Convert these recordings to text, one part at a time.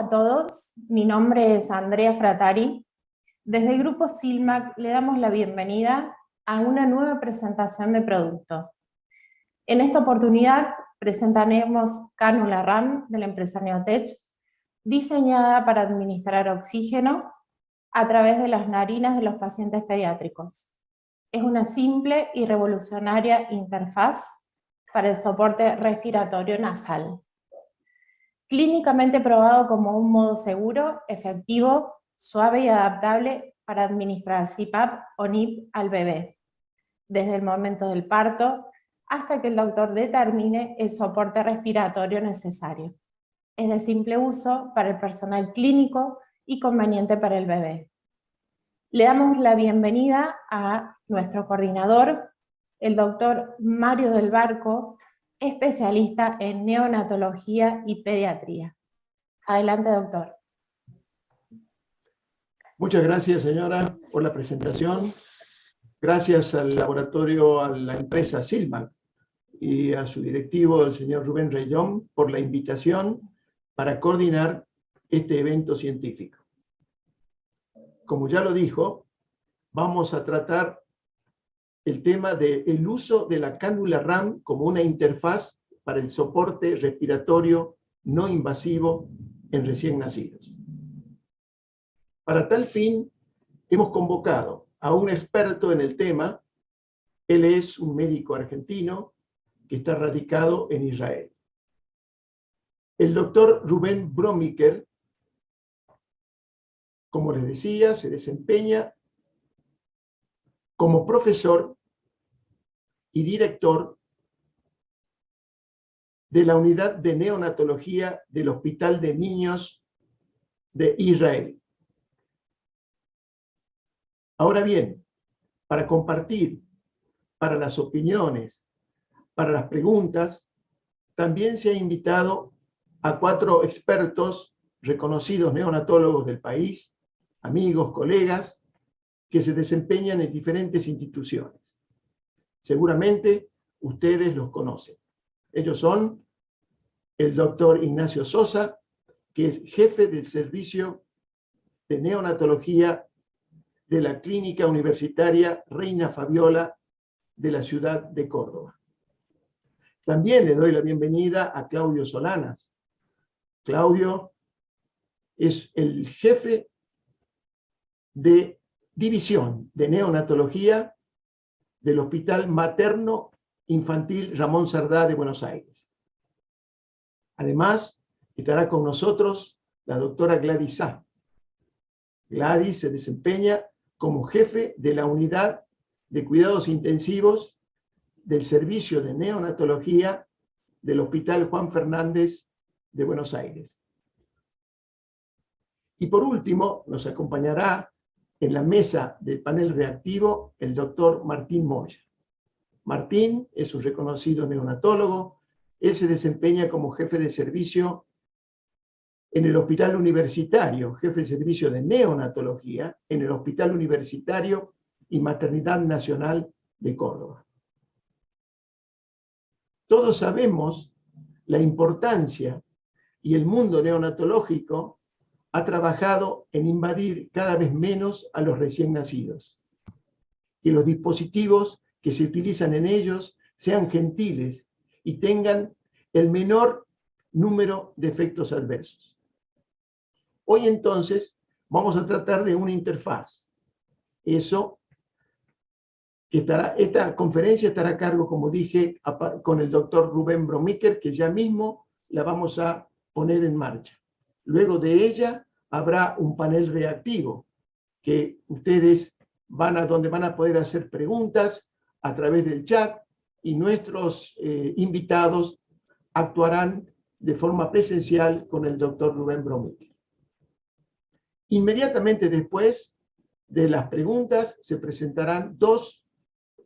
a todos, mi nombre es Andrea Frattari. Desde el grupo Silmac le damos la bienvenida a una nueva presentación de producto. En esta oportunidad presentaremos cánula RAM de la empresa Neotech, diseñada para administrar oxígeno a través de las narinas de los pacientes pediátricos. Es una simple y revolucionaria interfaz para el soporte respiratorio nasal. Clínicamente probado como un modo seguro, efectivo, suave y adaptable para administrar CPAP o NIP al bebé, desde el momento del parto hasta que el doctor determine el soporte respiratorio necesario. Es de simple uso para el personal clínico y conveniente para el bebé. Le damos la bienvenida a nuestro coordinador, el doctor Mario del Barco, especialista en neonatología y pediatría. Adelante, doctor. Muchas gracias, señora, por la presentación. Gracias al laboratorio, a la empresa Silmac y a su directivo, el señor Rubén Reyón, por la invitación para coordinar este evento científico. Como ya lo dijo, vamos a tratar el tema del uso de la cánula RAM como una interfaz para el soporte respiratorio no invasivo en recién nacidos. Para tal fin, hemos convocado a un experto en el tema. Él es un médico argentino que está radicado en Israel. El doctor Rubén Bromiker, como les decía, se desempeña como profesor y director de la unidad de neonatología del Hospital de Niños de Israel. Ahora bien, para compartir, para las opiniones, para las preguntas, también se ha invitado a 4 expertos reconocidos neonatólogos del país, amigos, colegas, que se desempeñan en diferentes instituciones. Seguramente ustedes los conocen. Ellos son el doctor Ignacio Sosa, que es jefe del servicio de neonatología de la Clínica Universitaria Reina Fabiola de la ciudad de Córdoba. También le doy la bienvenida a Claudio Solanas. Claudio es el jefe de división de neonatología del Hospital Materno Infantil Ramón Sardá de Buenos Aires. Además, estará con nosotros la doctora Gladys Sá. Gladys se desempeña como jefe de la unidad de cuidados intensivos del servicio de neonatología del Hospital Juan Fernández de Buenos Aires. Y por último, nos acompañará en la mesa del panel reactivo el doctor Martín Moya. Martín es un reconocido neonatólogo. Él se desempeña como jefe de servicio en el Hospital Universitario, jefe de servicio de neonatología, en el Hospital Universitario y Maternidad Nacional de Córdoba. Todos sabemos la importancia y el mundo neonatológico ha trabajado en invadir cada vez menos a los recién nacidos. Que los dispositivos que se utilizan en ellos sean gentiles y tengan el menor número de efectos adversos. Hoy entonces vamos a tratar de una interfaz. Esta conferencia estará a cargo, como dije, con el doctor Rubén Bromiker, que ya mismo la vamos a poner en marcha. Luego de ella habrá un panel reactivo que ustedes donde van a poder hacer preguntas a través del chat y nuestros invitados actuarán de forma presencial con el doctor Rubén Bromiker. Inmediatamente después de las preguntas se presentarán 2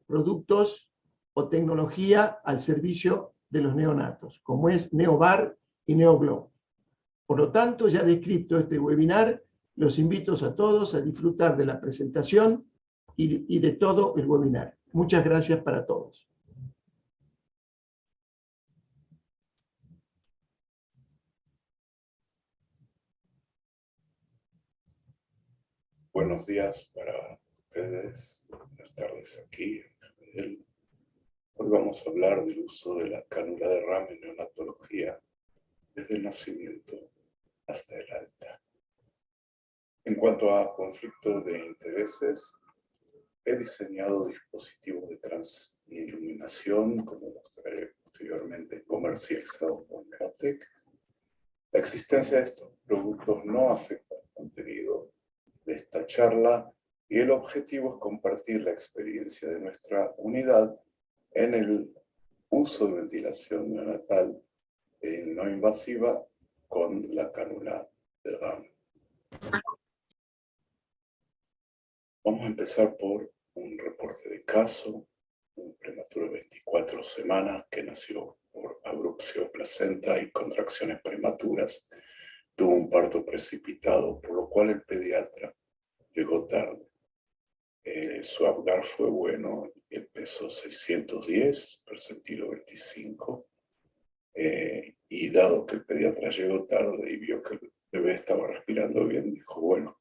productos o tecnología al servicio de los neonatos, como es NeoVar y NeoGlow. Por lo tanto, ya descrito este webinar, los invito a todos a disfrutar de la presentación y de todo el webinar. Muchas gracias para todos. Buenos días para ustedes, buenas tardes aquí en Javedel. Hoy vamos a hablar del uso de la cánula de RAM en neonatología desde el nacimiento hasta el alta. En cuanto a conflicto de intereses, he diseñado dispositivos de transiluminación, como mostraré posteriormente, comercializados por Neotec. La existencia de estos productos no afecta el contenido de esta charla y el objetivo es compartir la experiencia de nuestra unidad en el uso de ventilación neonatal no invasiva con la cánula de RAM. Vamos a empezar por un reporte de caso, un prematuro de 24 semanas que nació por abrupción placenta y contracciones prematuras. Tuvo un parto precipitado, por lo cual el pediatra llegó tarde. Su Apgar fue bueno, el peso 610, percentilo 25. Y dado que el pediatra llegó tarde y vio que el bebé estaba respirando bien, dijo, bueno,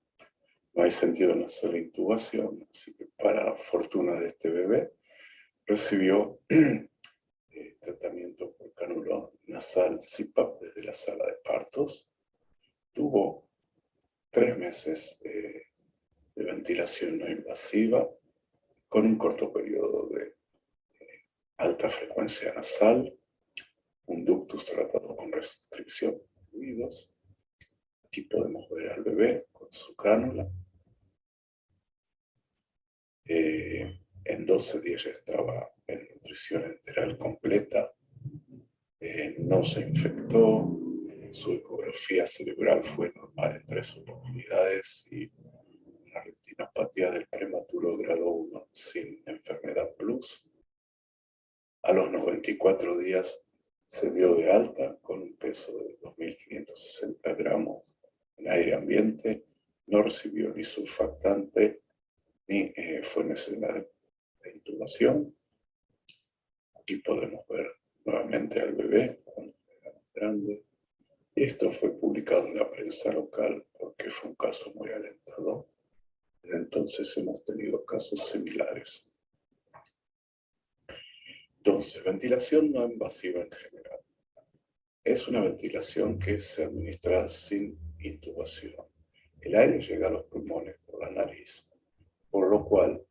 no hay sentido en hacer la intubación, así que para fortuna de este bebé, recibió tratamiento por cánula nasal CPAP desde la sala de partos. Tuvo 3 meses de ventilación no invasiva con un corto periodo de alta frecuencia nasal, un ductus tratado con restricción de fluidos. Aquí podemos ver al bebé con su cánula. En 12 días ya estaba en nutrición enteral completa. No se infectó. Su ecografía cerebral fue normal en 3 oportunidades y una retinopatía del prematuro grado 1 sin enfermedad plus. A los 94 días se dio de alta con un peso de 2.560 gramos en aire ambiente. No recibió ni surfactante ni fue necesaria la intubación. Aquí podemos ver nuevamente al bebé cuando era más grande. Esto fue publicado en la prensa local porque fue un caso muy alentador. Desde entonces hemos tenido casos similares. Entonces, ventilación no invasiva en general. Es una ventilación que se administra sin intubación. El aire llega a los pulmones por la nariz, por lo cual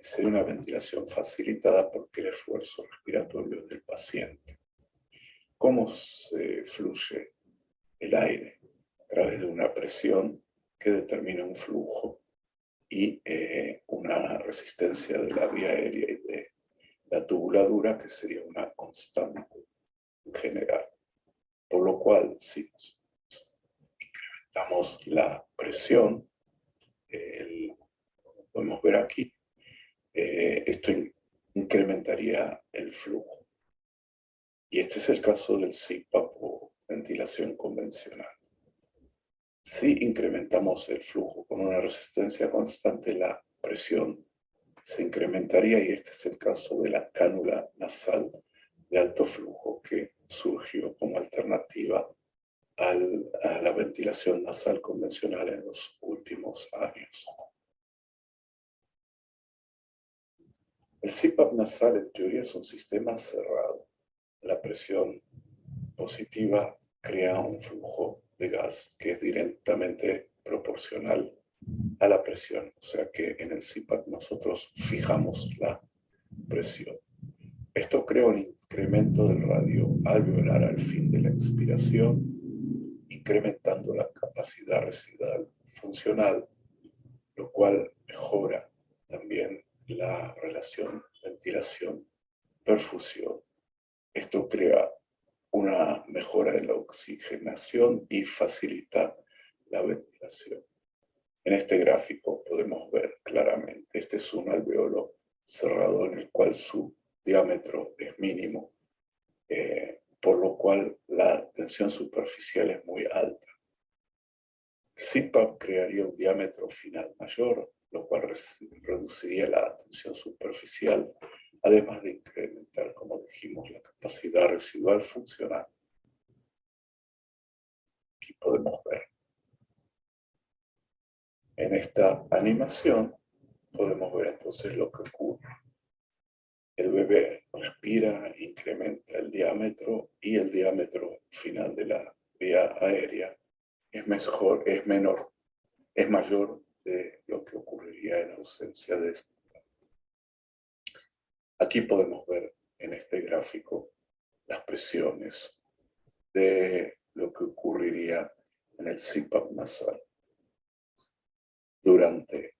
sería una ventilación facilitada porque el esfuerzo respiratorio del paciente. ¿Cómo se fluye el aire? A través de una presión que determina un flujo y una resistencia de la vía aérea y de la tubuladura, que sería una constante en general. Por lo cual, si incrementamos la presión, como podemos ver aquí, esto incrementaría el flujo. Y este es el caso del CPAP o ventilación convencional. Si incrementamos el flujo con una resistencia constante, la presión se incrementaría, y este es el caso de la cánula nasal de alto flujo que surgió como alternativa a la ventilación nasal convencional en los últimos años. El CPAP nasal en teoría es un sistema cerrado. La presión positiva crea un flujo de gas que es directamente proporcional a la presión. O sea que en el CPAP nosotros fijamos la presión. Esto crea un incremento del radio alveolar al fin de la expiración, incrementando la capacidad residual funcional, lo cual mejora también la relación ventilación-perfusión. Esto crea una mejora de la oxigenación y facilita la ventilación. En este gráfico podemos ver claramente, este es un alveolo cerrado en el cual su diámetro es mínimo, por lo cual la tensión superficial es muy alta. CPAP crearía un diámetro final mayor, lo cual reduciría la tensión superficial, además de incrementar, como dijimos, la capacidad residual funcional. Aquí podemos ver En esta animación podemos ver entonces lo que ocurre. El bebé respira, incrementa el diámetro y el diámetro final de la vía aérea es mayor de lo que ocurriría en ausencia de esto. Aquí podemos ver en este gráfico las presiones de lo que ocurriría en el CPAP nasal durante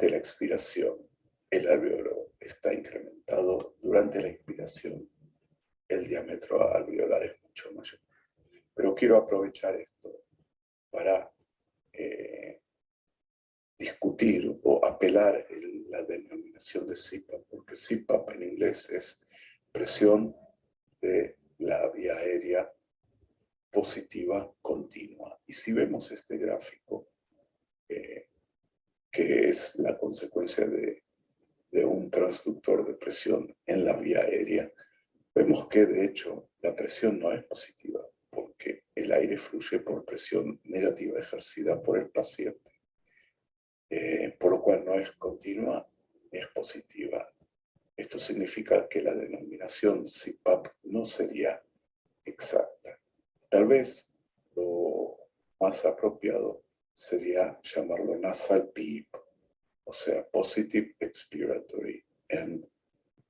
la expiración. El alveolo está incrementado. Durante la inspiración, el diámetro alveolar es mucho mayor. Pero quiero aprovechar esto para discutir o apelar la denominación de CPAP, porque CPAP en inglés es presión de la vía aérea positiva continua. Y si vemos este gráfico, que es la consecuencia de un transductor de presión en la vía aérea, vemos que de hecho la presión no es positiva, porque el aire fluye por presión negativa ejercida por el paciente. Por lo cual no es continua, es positiva. Esto significa que la denominación CPAP no sería exacta. Tal vez lo más apropiado sería llamarlo nasal PEEP, o sea, Positive Expiratory End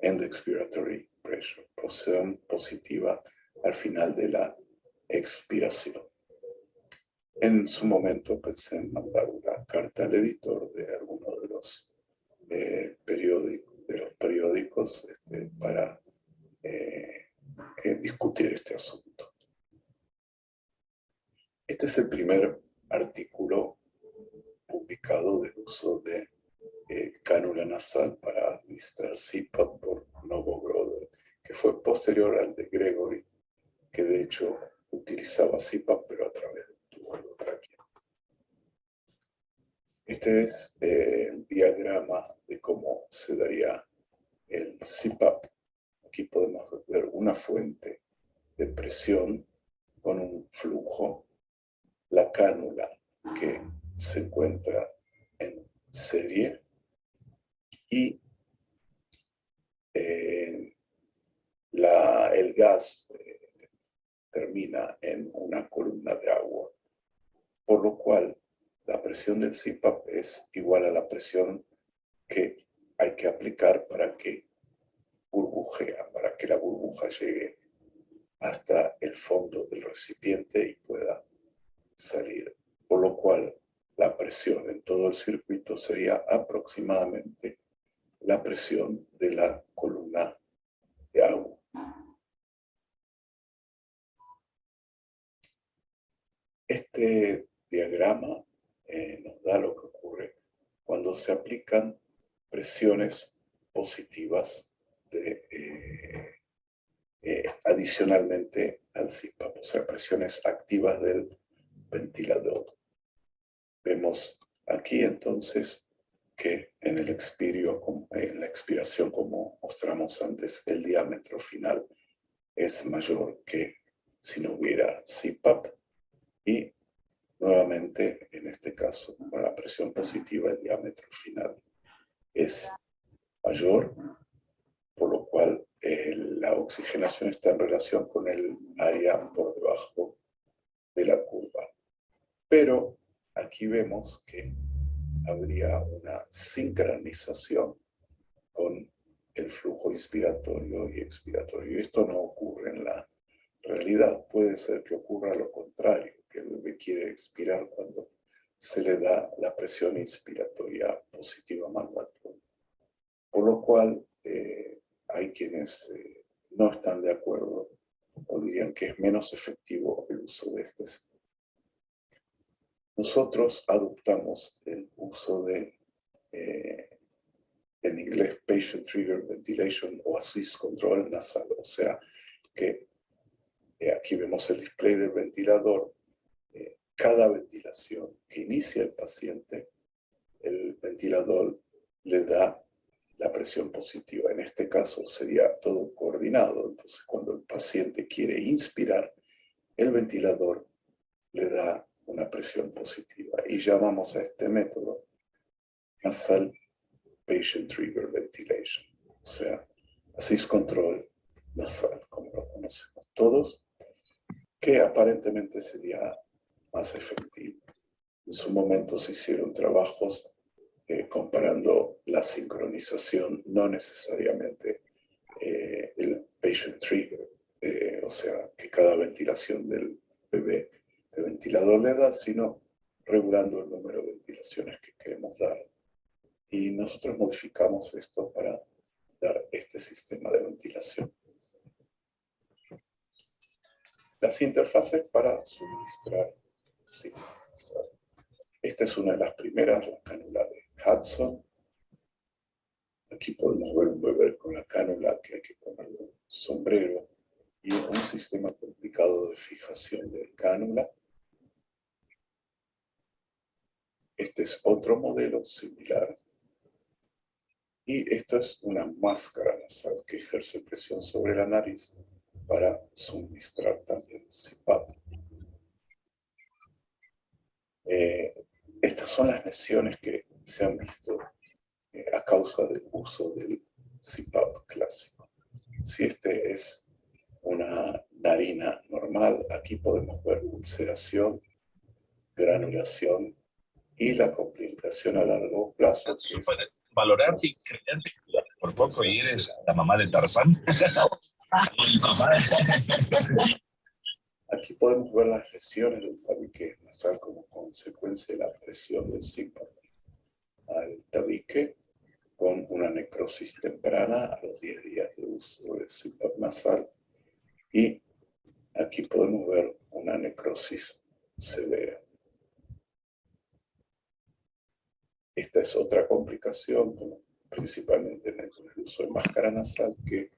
Expiratory Pressure, presión positiva al final de la expiración. En su momento pensé en mandar una carta al editor de alguno de los periódicos para discutir este asunto. Este es el primer artículo publicado del uso de cánula nasal para administrar CPAP por Novo-Groder, que fue posterior al de Gregory, que de hecho utilizaba CPAP pero a través de un tubo endotráqueo. Este es el diagrama de cómo se daría el CPAP. Aquí podemos ver una fuente de presión con un flujo, la cánula que se encuentra en serie y el gas termina en una columna de agua, por lo cual la presión del CPAP es igual a la presión que hay que aplicar para que burbujea, para que la burbuja llegue hasta el fondo del recipiente y pueda salir. Por lo cual la presión en todo el circuito sería aproximadamente la presión de la columna de agua. Este diagrama nos da lo que ocurre cuando se aplican presiones positivas adicionalmente al CPAP, o sea, presiones activas del ventilador. Vemos aquí entonces que en la expiración, como mostramos antes, el diámetro final es mayor que si no hubiera CPAP. Y nuevamente, en este caso, con la presión positiva, el diámetro final es mayor, por lo cual la oxigenación está en relación con el área por debajo de la curva. Pero aquí vemos que habría una sincronización con el flujo inspiratorio y expiratorio. Esto no ocurre en la realidad. Puede ser que ocurra lo contrario, que el bebé quiere expirar cuando se le da la presión inspiratoria positiva manual. Por lo cual hay quienes no están de acuerdo o dirían que es menos efectivo el uso de este sistema. Nosotros adoptamos el uso de, en inglés, Patient Trigger Ventilation o Assist Control Nasal, o sea que aquí vemos el display del ventilador. Cada ventilación que inicia el paciente, el ventilador le da la presión positiva. En este caso sería todo coordinado. Entonces, cuando el paciente quiere inspirar, el ventilador le da una presión positiva. Y llamamos a este método nasal patient trigger ventilation, o sea, assist control nasal, como lo conocemos todos, que aparentemente sería más efectivo. En su momento se hicieron trabajos comparando la sincronización, no necesariamente el patient trigger, o sea, que cada ventilación del bebé de ventilador le da, sino regulando el número de ventilaciones que queremos dar. Y nosotros modificamos esto para dar este sistema de ventilación. Las interfaces para suministrar signos. Esta es una de las primeras, la cánula de Hudson. Aquí podemos ver un bebé con la cánula que hay que ponerle un sombrero y un sistema complicado de fijación de cánula. Este es otro modelo similar. Y esto es una máscara nasal que ejerce presión sobre la nariz para suministrar también CPAP. Estas son las lesiones que se han visto a causa del uso del CPAP clásico. Si este es una narina normal, aquí podemos ver ulceración, granulación y la complicación a largo plazo. Valorarte y creerte por poco y eres la mamá de Tarzán. Aquí podemos ver las lesiones del tabique nasal como consecuencia de la presión del CPAP al tabique, con una necrosis temprana a los 10 días de uso del CPAP nasal. Y aquí podemos ver una necrosis severa. Esta es otra complicación, principalmente en el uso de máscara nasal, que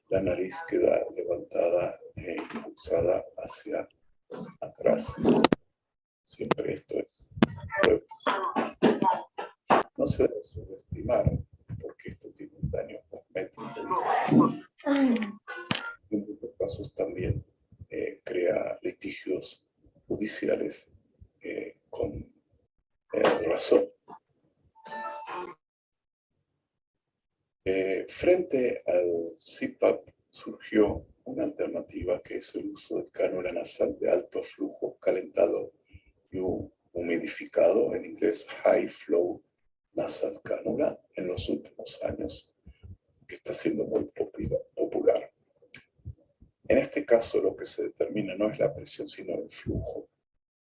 la nariz queda levantada e impulsada hacia atrás. Siempre esto es. No se debe subestimar, porque esto tiene un daño cosmético. En muchos casos también crea litigios judiciales con razón. Frente al CPAP surgió una alternativa que es el uso de cánula nasal de alto flujo calentado y humidificado, en inglés High Flow Nasal Cannula, en los últimos años, que está siendo muy popular. En este caso lo que se determina no es la presión sino el flujo.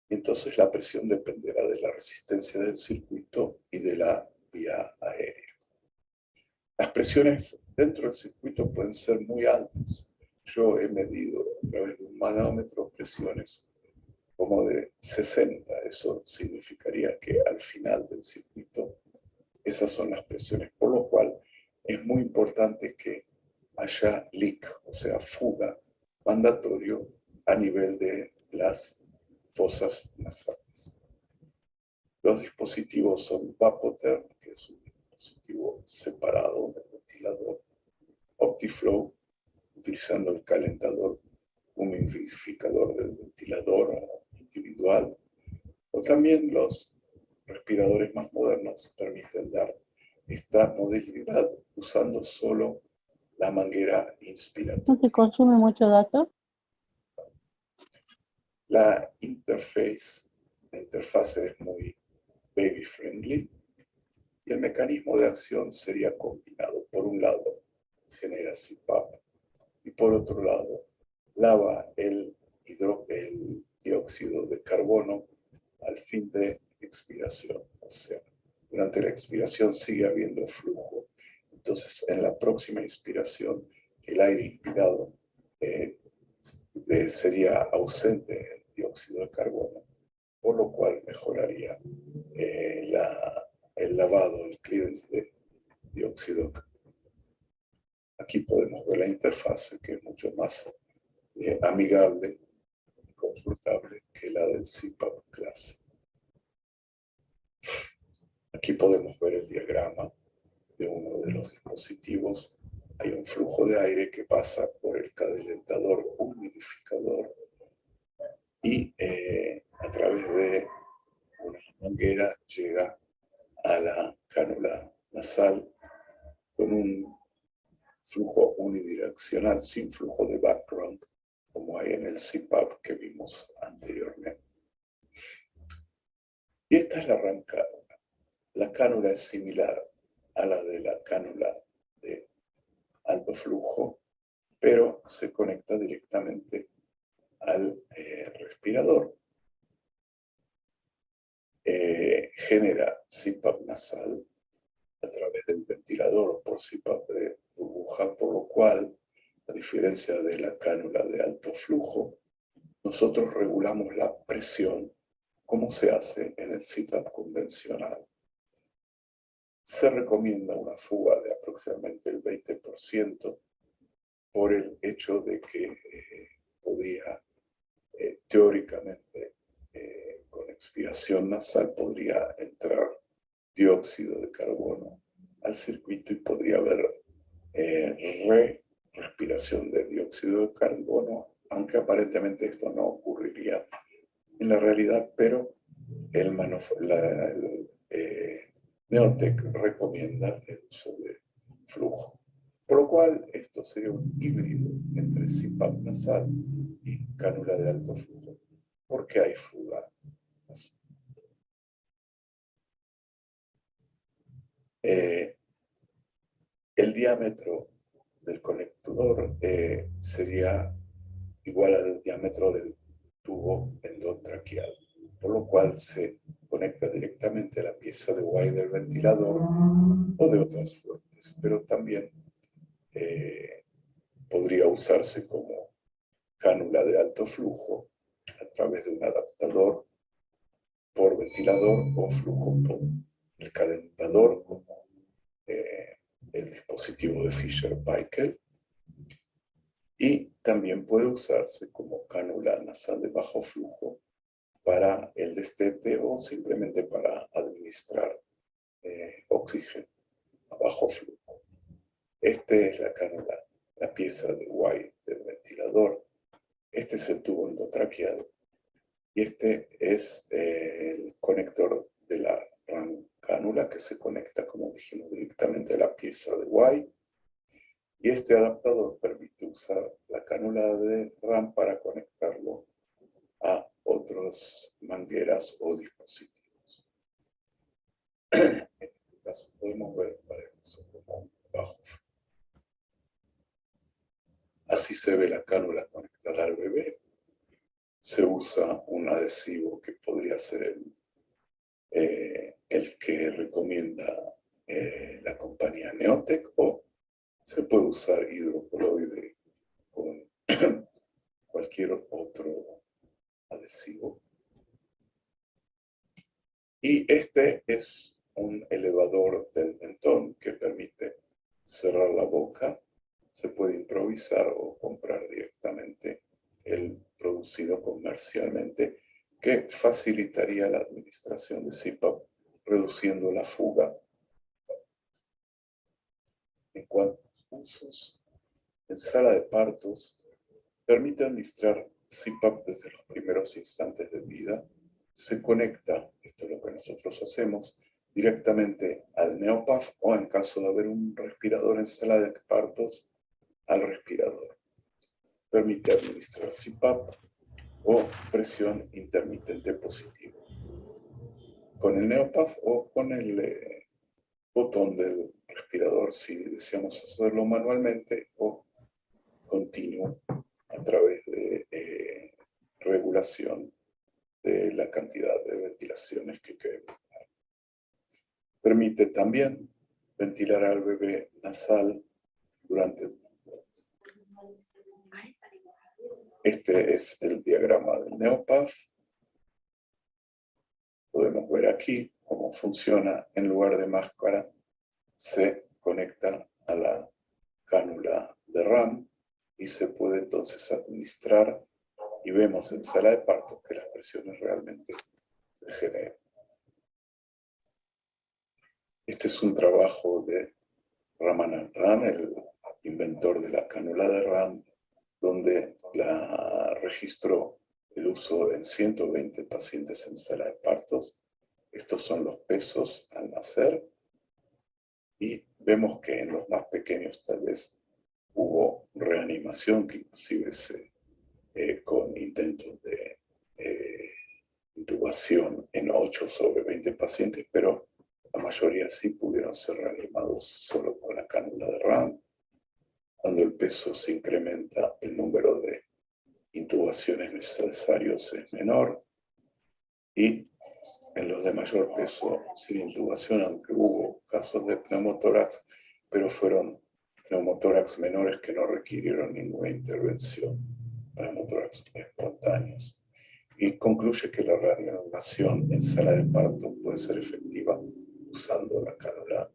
Entonces la presión dependerá de la resistencia del circuito y de la vía aérea. Las presiones dentro del circuito pueden ser muy altas. Yo he medido a través de un manómetro presiones como de 60. Eso significaría que al final del circuito esas son las presiones, por lo cual es muy importante que haya leak, o sea, fuga mandatorio a nivel de las fosas nasales. Los dispositivos son Vapotherm, que es un dispositivo separado del ventilador, Optiflow, utilizando el calentador humidificador del ventilador individual, o también los respiradores más modernos permiten dar esta modalidad usando solo la manguera inspiratoria. ¿No te consume mucho dato? La interfaz es muy baby friendly y el mecanismo de acción sería combinado. Por un lado, genera CPAP y por otro lado, lava el dióxido de carbono al fin de expiración. O sea, durante la expiración sigue habiendo flujo. Entonces, en la próxima inspiración, el aire inspirado sería ausente el dióxido de carbono, por lo cual mejoraría el lavado, el clearance de dióxido de carbono. Aquí podemos ver la interfaz, que es mucho más amigable y confortable que la del CPAP Class. Aquí podemos ver el diagrama de uno de los dispositivos. Hay un flujo de aire que pasa por el calentador humidificador y a través de una manguera llega a la cánula nasal con un flujo unidireccional sin flujo de background, como hay en el CPAP que vimos anteriormente. Y esta es la RAM cánula. La cánula es similar a la de la cánula de alto flujo, pero se conecta directamente al respirador. Genera CPAP nasal a través del ventilador por CPAP de burbuja, por lo cual, a diferencia de la cánula de alto flujo, nosotros regulamos la presión como se hace en el CPAP convencional. Se recomienda una fuga de aproximadamente el 20% por el hecho de que podría, teóricamente, con expiración nasal, podría entrar dióxido de carbono al circuito y podría haber respiración de dióxido de carbono, aunque aparentemente esto no ocurriría en la realidad, pero el Neotec recomienda el uso de flujo. Por lo cual, esto sería un híbrido entre CPAP nasal y cánula de alto flujo, porque hay fuga nasal. El diámetro del conector sería igual al diámetro del tubo endotraqueal, por lo cual se conecta directamente a la pieza de Y del ventilador o de otras fuentes, pero también podría usarse como cánula de alto flujo a través de un adaptador por ventilador o flujo por el calentador, como el dispositivo de Fisher-Paykel, y también puede usarse como cánula nasal de bajo flujo para el destete o simplemente para administrar oxígeno a bajo flujo. Esta es la cánula, la pieza de Y del ventilador. Este es el tubo endotraqueal y este es el conector de la RAM cánula que se conecta, como dijimos, directamente a la pieza de Y. Y este adaptador permite usar la cánula de RAM para conectarlo a otras mangueras o dispositivos. En este caso podemos ver para el uso como bajo flujo. Así se ve la cánula conectada al bebé. Se usa un adhesivo que podría ser el que recomienda la compañía Neotec, o se puede usar hidrocoloide con cualquier otro adhesivo. Y este es un elevador del mentón que permite cerrar la boca. Se puede improvisar o comprar directamente el producido comercialmente, que facilitaría la administración de CPAP, reduciendo la fuga. En cuanto a los usos, en sala de partos, permite administrar CPAP desde los primeros instantes de vida. Se conecta, esto es lo que nosotros hacemos, directamente al Neopaf o, en caso de haber un respirador en sala de partos, al respirador. Permite administrar CPAP o presión intermitente positiva con el Neopaf o con el botón del respirador si deseamos hacerlo manualmente o continuo a través de regulación de la cantidad de ventilaciones que queremos. Permite también ventilar al bebé nasal durante. Este es el diagrama del Neopaf. Podemos ver aquí cómo funciona. En lugar de máscara, se conecta a la cánula de RAM y se puede entonces administrar, y vemos en sala de parto que las presiones realmente se generan. Este es un trabajo de Ramanathan, el inventor de la cánula de RAM, donde la registró el uso en 120 pacientes en sala de partos. Estos son los pesos al nacer. Y vemos que en los más pequeños tal vez hubo reanimación, que inclusive con intentos de intubación en 8 sobre 20 pacientes, pero la mayoría sí pudieron ser reanimados solo con la cánula de RAM. Cuando el peso se incrementa, el número de intubaciones necesarios es menor. Y en los de mayor peso sin intubación, aunque hubo casos de pneumotórax, pero fueron pneumotórax menores que no requirieron ninguna intervención, pneumotórax espontáneos. Y concluye que la reanimación en sala de parto puede ser efectiva usando la cánula.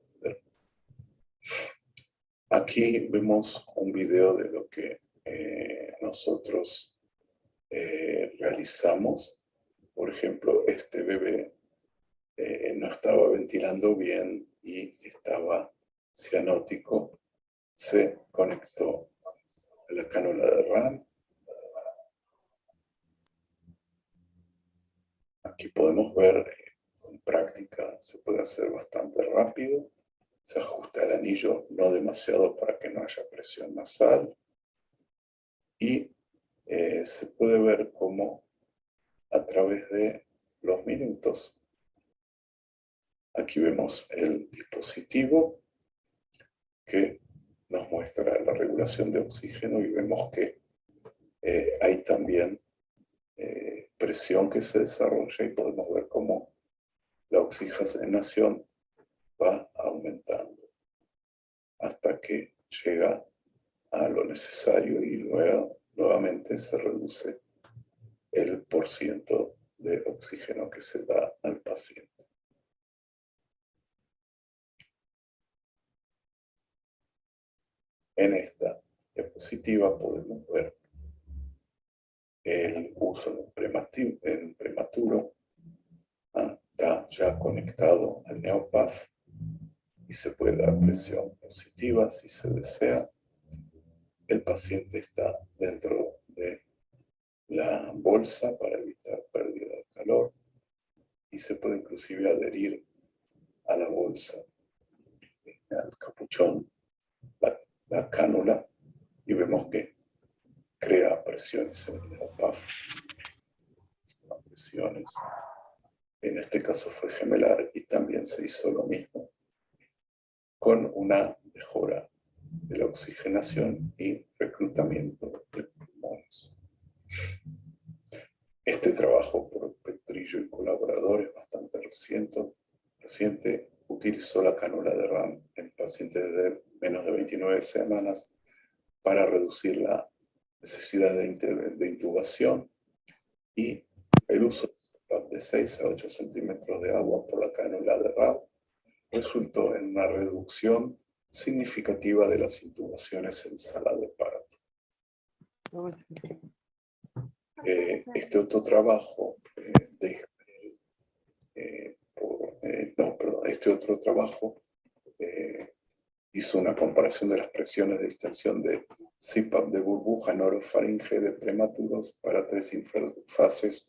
Aquí vemos un video de lo que nosotros realizamos. Por ejemplo, este bebé no estaba ventilando bien y estaba cianótico. Se conectó a la cánula de RAM. Aquí podemos ver, con práctica se puede hacer bastante rápido. Se ajusta el anillo no demasiado para que no haya presión nasal. Y se puede ver cómo a través de los minutos, aquí vemos el dispositivo que nos muestra la regulación de oxígeno y vemos que hay también presión que se desarrolla y podemos ver cómo la oxigenación va aumentando hasta que llega a lo necesario y luego nuevamente se reduce el porcentaje de oxígeno que se da al paciente. En esta diapositiva podemos ver el uso en prematuro. Está ya conectado al NeoPath y se puede dar presión positiva si se desea. El paciente está dentro de la bolsa para evitar pérdida de calor y se puede inclusive adherir a la bolsa, al capuchón, la cánula, y vemos que crea presiones en el NeoPath. Estas presiones, en este caso fue gemelar y también se hizo lo mismo, con una mejora de la oxigenación y reclutamiento de pulmones. Este trabajo por Petrillo y colaboradores, bastante reciente, utilizó la cánula de RAM en pacientes de menos de 29 semanas para reducir la necesidad de intubación y el uso de 6 a 8 centímetros de agua por la cánula de RAM resultó en una reducción significativa de las intubaciones en sala de parto. Este otro trabajo hizo una comparación de las presiones de extensión de CPAP de burbuja en orofaringe de prematuros para 3 interfaces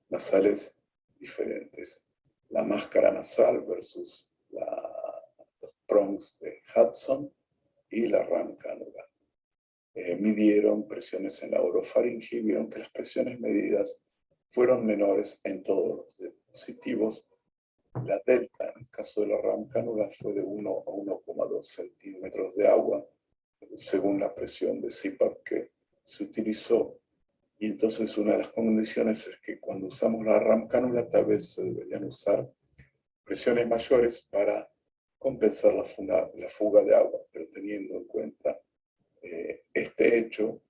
nasales diferentes. La máscara nasal versus los prongs de Hudson y la RAM cánula. Midieron presiones en la orofaringe y vieron que las presiones medidas fueron menores en todos los dispositivos. La delta, en el caso de la RAM cánula, fue de 1 a 1,2 centímetros de agua, según la presión de CPAP que se utilizó. Y entonces una de las condiciones es que cuando usamos la RAM cánula, tal vez se deberían usar presiones mayores para compensar la fuga de agua, pero teniendo en cuenta este hecho,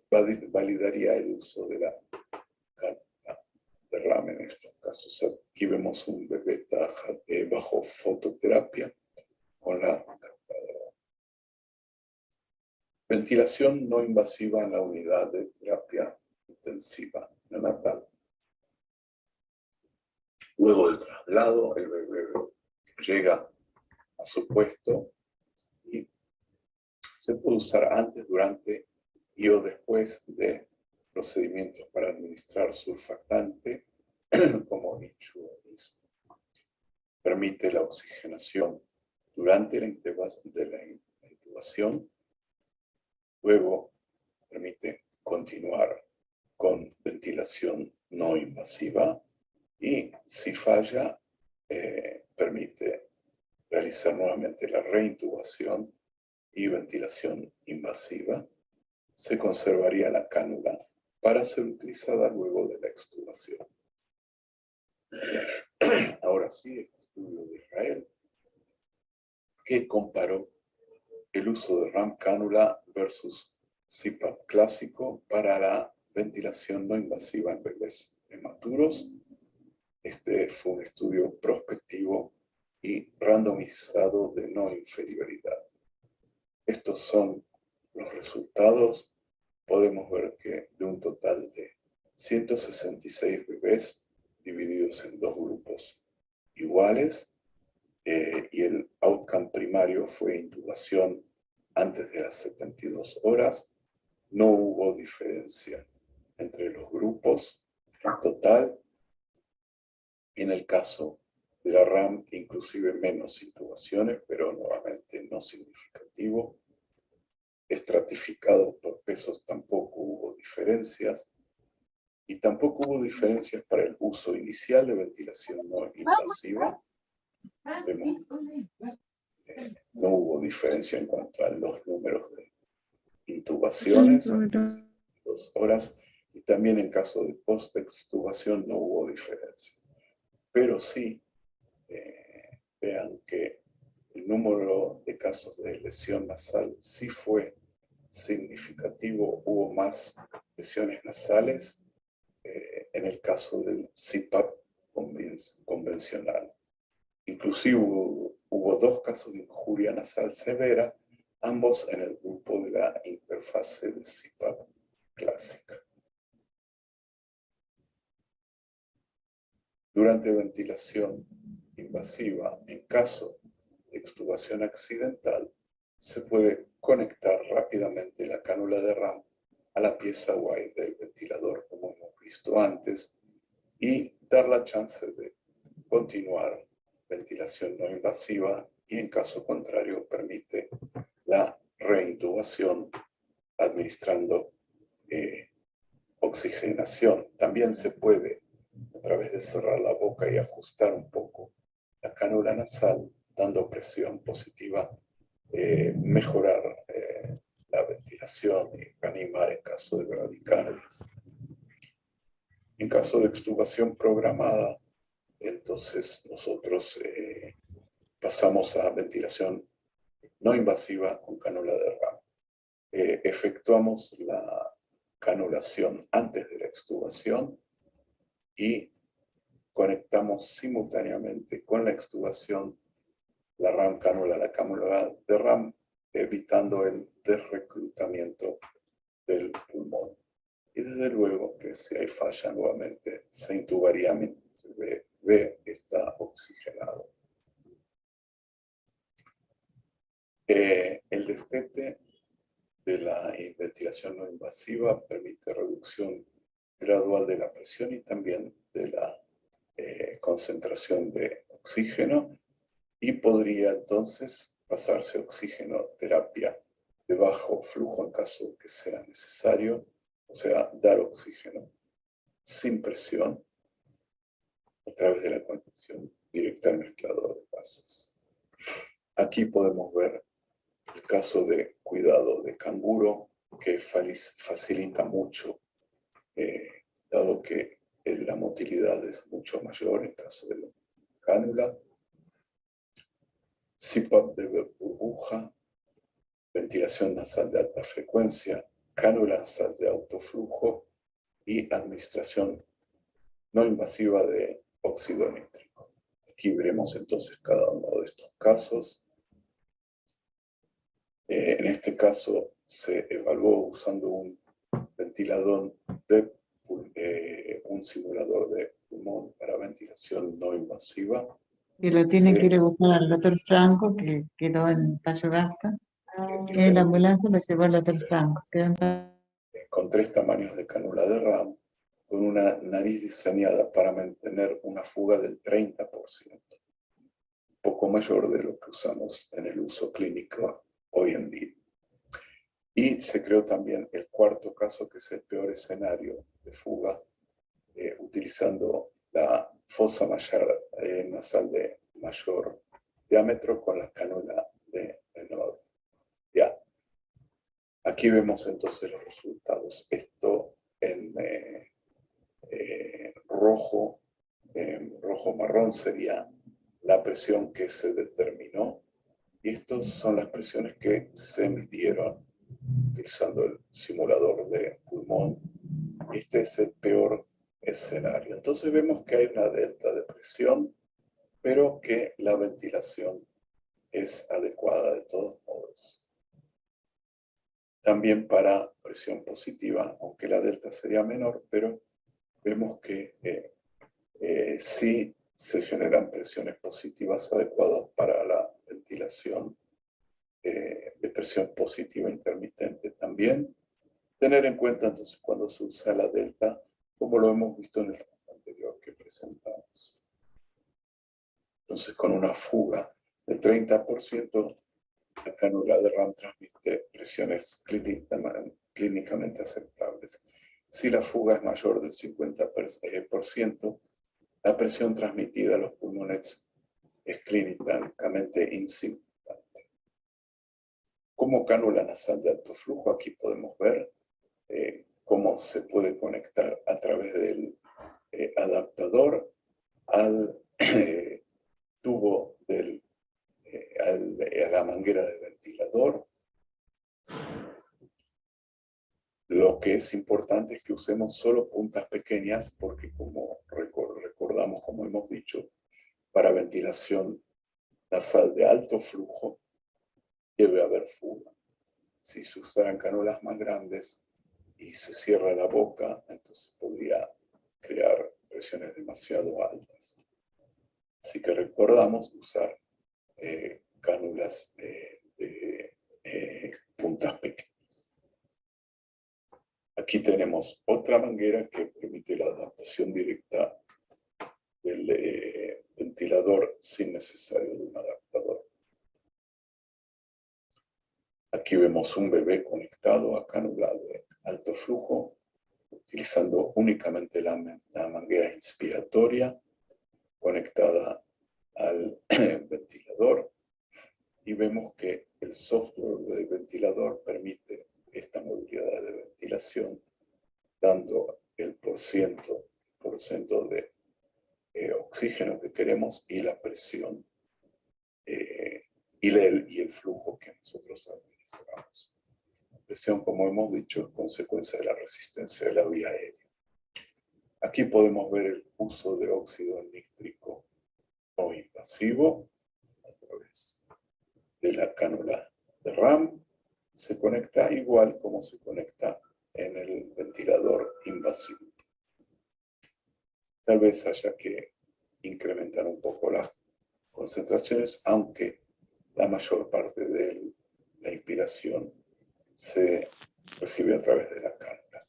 validaría el uso de la cánula de RAM en estos casos. Aquí vemos un bebé bajo fototerapia con la cánula de RAM. Ventilación no invasiva en la unidad de terapia intensiva neonatal. Luego del traslado, el bebé llega a su puesto y se puede usar antes, durante y o después de procedimientos para administrar surfactante, como Insualist. Permite la oxigenación durante la intubación. Luego permite continuar con ventilación no invasiva y si falla, permite realizar nuevamente la reintubación y ventilación invasiva. Se conservaría la cánula para ser utilizada luego de la extubación. Ahora sí, este estudio de Israel, que comparó el uso de RAM cánula versus CPAP clásico para la ventilación no invasiva en bebés prematuros. Este fue un estudio prospectivo y randomizado de no inferioridad. Estos son los resultados. Podemos ver que de un total de 166 bebés divididos en dos grupos iguales, y el outcome primario fue intubación antes de las 72 horas. No hubo diferencia entre los grupos en total. En el caso de la RAM, inclusive menos intubaciones, pero nuevamente no significativo. Estratificado por pesos tampoco hubo diferencias. Y tampoco hubo diferencias para el uso inicial de ventilación no invasiva. No hubo diferencia en cuanto a los números de intubaciones, 2 horas, y también en caso de post-extubación no hubo diferencia. Pero sí, vean que el número de casos de lesión nasal sí fue significativo, hubo más lesiones nasales en el caso del CPAP convencional. Inclusive hubo 2 casos de injuria nasal severa, ambos en el grupo de la interfase de CPAP clásica. Durante ventilación invasiva, en caso de extubación accidental, se puede conectar rápidamente la cánula de RAM a la pieza wide del ventilador, como hemos visto antes, y dar la chance de continuar ventilación no invasiva, y en caso contrario permite la reintubación administrando oxigenación. También se puede, a través de cerrar la boca y ajustar un poco la cánula nasal, dando presión positiva, mejorar la ventilación y reanimar en caso de bradicardias. En caso de extubación programada, entonces nosotros pasamos a ventilación no invasiva con cánula de RAM. Efectuamos la canulación antes de la extubación y conectamos simultáneamente con la extubación la RAM cánula a la cánula de RAM, evitando el desreclutamiento del pulmón. Y desde luego que si hay falla nuevamente, se intubaría mientras el bebé está oxigenado. El destete de la ventilación no invasiva permite reducción gradual de la presión y también de la concentración de oxígeno, y podría entonces pasarse a oxígeno terapia de bajo flujo en caso que sea necesario, o sea, dar oxígeno sin presión a través de la conexión directa al mezclador de gases. Aquí podemos ver el caso de cuidado de canguro, que facilita mucho, dado que la motilidad es mucho mayor en caso de la cánula. CPAP de burbuja, ventilación nasal de alta frecuencia, cánula nasal de alto flujo y administración no invasiva de óxido nítrico. Aquí veremos entonces cada uno de estos casos. En este caso se evaluó usando un ventilador un simulador de pulmón para ventilación no invasiva. Y lo tiene que ir a buscar al doctor Franco, que quedó en Tallogasta. En la ambulancia lo llevó al doctor Franco. Quedó en con 3 tamaños de cánula de RAM, con una nariz diseñada para mantener una fuga del 30%, poco mayor de lo que usamos en el uso clínico hoy en día. Y se creó también el 4º caso, que es el peor escenario de fuga, utilizando la fosa nasal de mayor diámetro con la cánula de menor diámetro. Aquí vemos entonces los resultados. Esto en rojo marrón sería la presión que se determinó, y estas son las presiones que se midieron utilizando el simulador de pulmón. Este es el peor escenario. Entonces vemos que hay una delta de presión, pero que la ventilación es adecuada de todos modos. También para presión positiva, aunque la delta sería menor, pero vemos que sí se generan presiones positivas adecuadas para la ventilación de presión positiva intermitente. También tener en cuenta entonces cuando se usa la delta, como lo hemos visto en el caso anterior que presentamos. Entonces, con una fuga del 30%, la cánula de RAM transmite presiones clínicamente aceptables. Si la fuga es mayor del 50%, la presión transmitida a los pulmones es clínicamente insignificante. Como cánula nasal de alto flujo, aquí podemos ver cómo se puede conectar a través del adaptador al tubo a la manguera del ventilador. Lo que es importante es que usemos solo puntas pequeñas, porque como recordamos, como hemos dicho, para ventilación nasal de alto flujo debe haber fuga. Si se usaran cánulas más grandes y se cierra la boca, entonces podría crear presiones demasiado altas. Así que recordamos usar cánulas de puntas pequeñas. Aquí tenemos otra manguera que permite la adaptación directa del ventilador sin necesario de un adaptador. Aquí vemos un bebé conectado a cánula de alto flujo, utilizando únicamente la manguera inspiratoria conectada al ventilador, y vemos que el software del ventilador permite esta modalidad de ventilación, dando el porcentaje de oxígeno que queremos y la presión y el flujo que nosotros administramos. La presión, como hemos dicho, es consecuencia de la resistencia de la vía aérea. Aquí podemos ver el uso de óxido nítrico no invasivo a través de la cánula de RAM. Se conecta igual como se conecta en el ventilador invasivo. Tal vez haya que incrementar un poco las concentraciones, aunque la mayor parte de la inspiración se recibe a través de la cánula.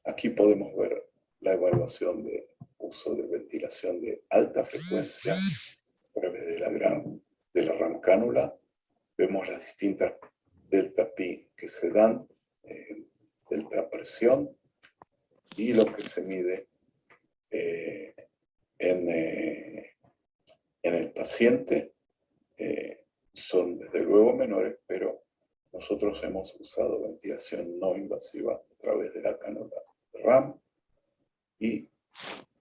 Aquí podemos ver la evaluación de uso de ventilación de alta frecuencia a través de la RAM cánula. Vemos las distintas delta Pi que se dan, delta presión, y lo que se mide en el paciente son desde luego menores, pero nosotros hemos usado ventilación no invasiva a través de la cánula de RAM y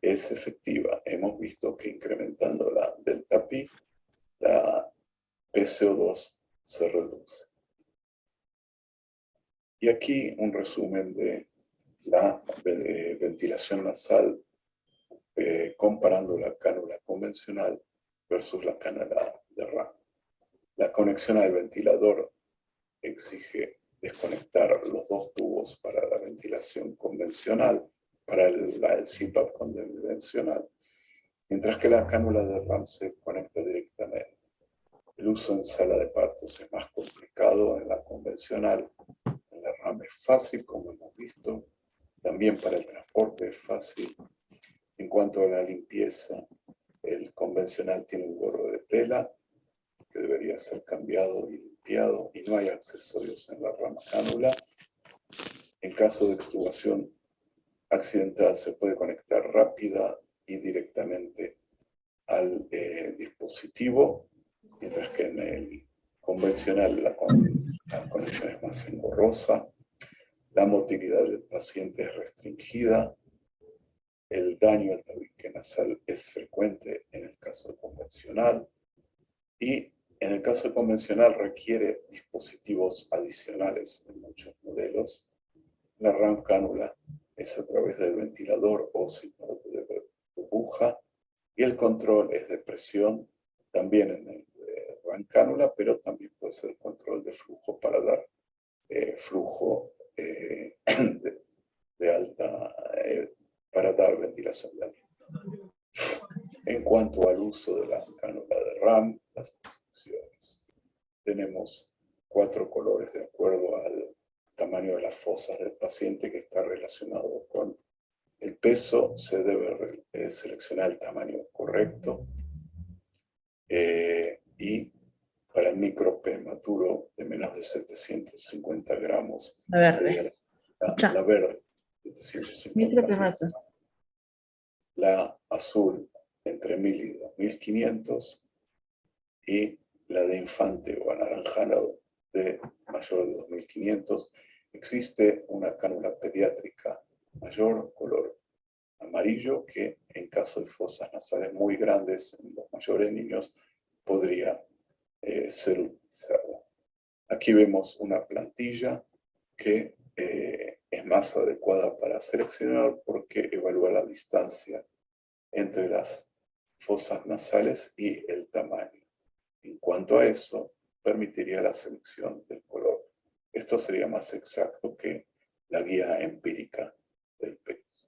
es efectiva. Hemos visto que incrementando la delta Pi, la PCO2 se reduce. Y aquí un resumen de la ventilación nasal comparando la cánula convencional versus la cánula de RAM. La conexión al ventilador exige desconectar los 2 tubos para la ventilación convencional, para el CPAP convencional, mientras que la cánula de RAM se conecta directamente. El uso en sala de partos es más complicado en la convencional. En la RAM es fácil, como hemos visto. visto. También para el transporte es fácil. En cuanto a la limpieza, el convencional tiene un gorro de tela que debería ser cambiado y limpiado, y no hay accesorios en la rama cánula. En caso de extubación accidental se puede conectar rápida y directamente al dispositivo, mientras que en el convencional la conexión es más engorrosa. La motilidad del paciente es restringida. El daño al tabique nasal es frecuente en el caso convencional, y en el caso convencional requiere dispositivos adicionales en muchos modelos. La RAM cánula es a través del ventilador o signo de burbuja, y el control es de presión, también en el RAM cánula, pero también puede ser control de flujo para dar flujo de alta, para dar ventilación de alta. En cuanto al uso de la cánula de RAM, las instrucciones. Tenemos 4 colores de acuerdo al tamaño de las fosas del paciente, que está relacionado con el peso. Se debe seleccionar el tamaño correcto. Y para el micro prematuro de menos de 750 gramos, La verde. sería la verde, 750 Micro prematuro. La azul entre 1000 y 2500, y la de infante o anaranjado de mayor de 2500. Existe una cánula pediátrica mayor, color amarillo, que en caso de fosas nasales muy grandes en los mayores niños podría ser utilizada. Aquí vemos una plantilla que es más adecuada para seleccionar, porque evalúa la distancia entre las fosas nasales y el tamaño. En cuanto a eso, permitiría la selección del color. Esto sería más exacto que la guía empírica del peso.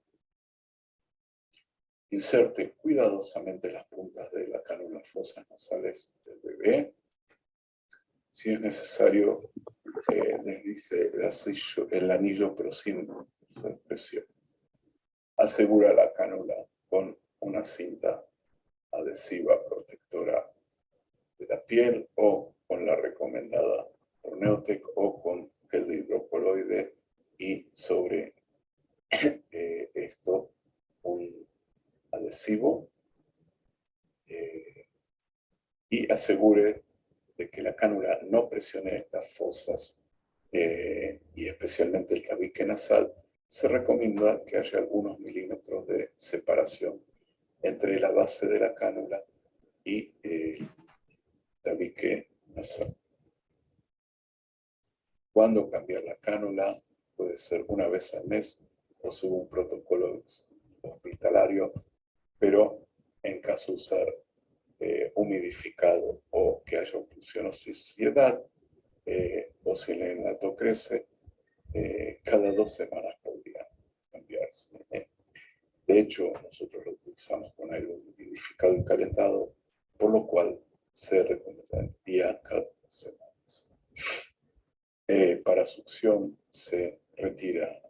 Inserte cuidadosamente las puntas de la cánula en fosas nasales del bebé. Si es necesario, deslice el anillo, pero sin hacer presión. Asegura la cánula con una cinta adhesiva protectora de la piel, o con la recomendada por Neotec, o con gel de hidrocoloide, y sobre esto un adhesivo, y asegure de que la cánula no presione estas fosas, y especialmente el tabique nasal. Se recomienda que haya algunos milímetros de separación entre la base de la cánula y el tabique nasal. ¿Cuándo cambiar la cánula? Puede ser una vez al mes o según un protocolo hospitalario, pero en caso de usar humidificado o que haya oclusión o suciedad, o si el neonato crece, cada 2 semanas podría cambiarse. De hecho, nosotros lo utilizamos con aire humidificado y calentado, por lo cual se recomendaría cada 2 semanas. Para succión se retira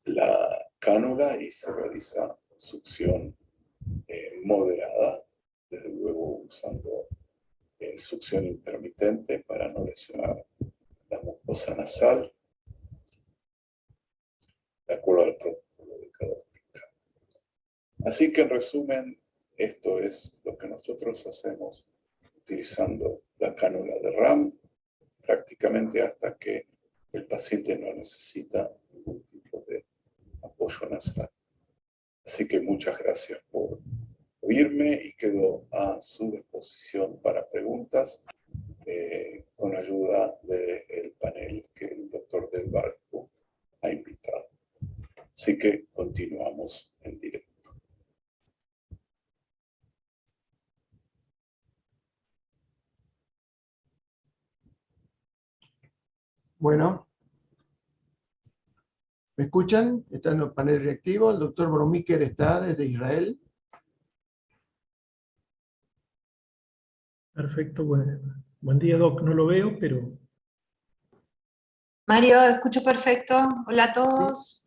la cánula y se realiza succión moderada, desde luego usando succión intermitente para no lesionar la mucosa nasal, de acuerdo al protocolo de cada hospital. Así que, en resumen, esto es lo que nosotros hacemos utilizando la cánula de RAM, prácticamente hasta que el paciente no necesita ningún tipo de apoyo nasal. Así que muchas gracias por oírme, y quedo a su disposición para preguntas, con ayuda del panel que el doctor Del Barco ha invitado. Así que continuamos en directo. Bueno, ¿me escuchan? Está en el panel reactivo. El doctor Bromiker está desde Israel. Perfecto, buen día, Doc. No lo veo, pero Mario, escucho perfecto. Hola a todos.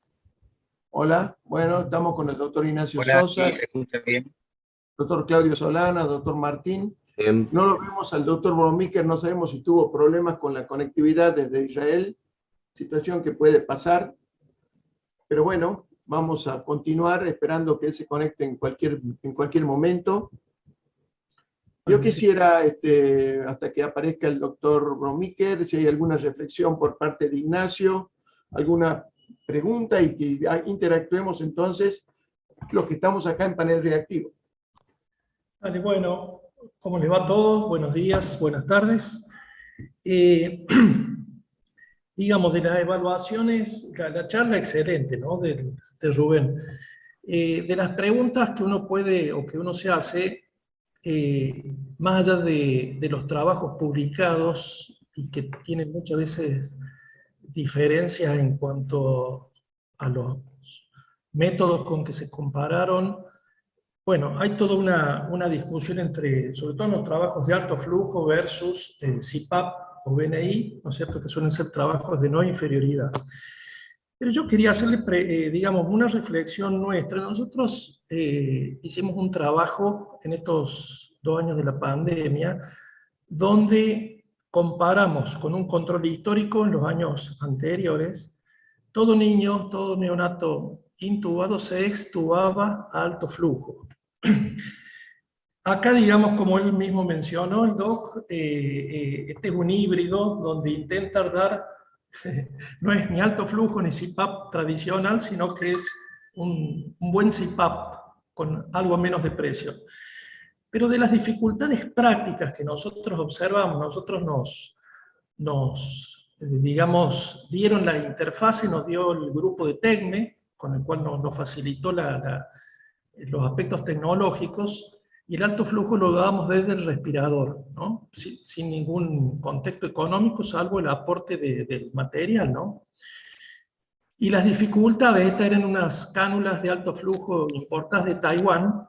Hola, bueno, estamos con el doctor Ignacio Hola, Sosa, sí, se escucha bien. doctor Claudio Solana, doctor Martín. Bien. No lo vemos al doctor Bromiker, no sabemos si tuvo problemas con la conectividad desde Israel, situación que puede pasar. Pero bueno, vamos a continuar esperando que él se conecte en cualquier momento. Yo quisiera, hasta que aparezca el doctor Bromiker, si hay alguna reflexión por parte de Ignacio, alguna pregunta y que interactuemos entonces los que estamos acá en panel reactivo. Vale, bueno, ¿cómo les va a todos? Buenos días, buenas tardes. Digamos, de las evaluaciones, la charla excelente, ¿no? De Rubén. De las preguntas que uno puede o que uno se hace, más allá de los trabajos publicados y que tienen muchas veces diferencias en cuanto a los métodos con que se compararon, bueno, hay toda una discusión entre, sobre todo en los trabajos de alto flujo versus CIPAP o BNI, ¿no es cierto?, que suelen ser trabajos de no inferioridad. Pero yo quería hacerle, digamos, una reflexión nuestra. Nosotros hicimos un trabajo en estos 2 años de la pandemia, donde comparamos con un control histórico en los años anteriores. Todo niño, todo neonato intubado se extubaba a alto flujo. Acá, digamos, como él mismo mencionó, el doc, este es un híbrido donde intenta dar, no es ni alto flujo ni CPAP tradicional, sino que es un buen CPAP con algo menos de presión. Pero de las dificultades prácticas que nosotros observamos, nosotros digamos, dieron la interfase, nos dio el grupo de TECME, con el cual nos facilitó los aspectos tecnológicos, y el alto flujo lo dábamos desde el respirador, ¿no? Sin ningún contexto económico, salvo el aporte del material, ¿no? Y las dificultades, estas eran unas cánulas de alto flujo importadas de Taiwán,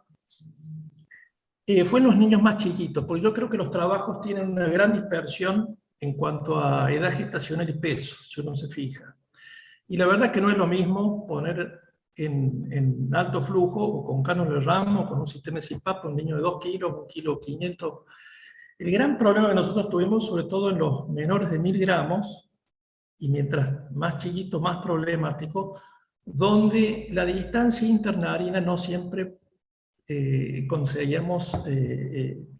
fue en los niños más chiquitos, porque yo creo que los trabajos tienen una gran dispersión en cuanto a edad gestacional y peso, si uno se fija. Y la verdad que no es lo mismo poner en alto flujo o con cánula de RAM o con un sistema de CPAP un niño de 2 kilos, 1 kilo 500. El gran problema que nosotros tuvimos, sobre todo en los menores de 1000 gramos, y mientras más chiquito, más problemático, donde la distancia internarina no siempre conseguíamos,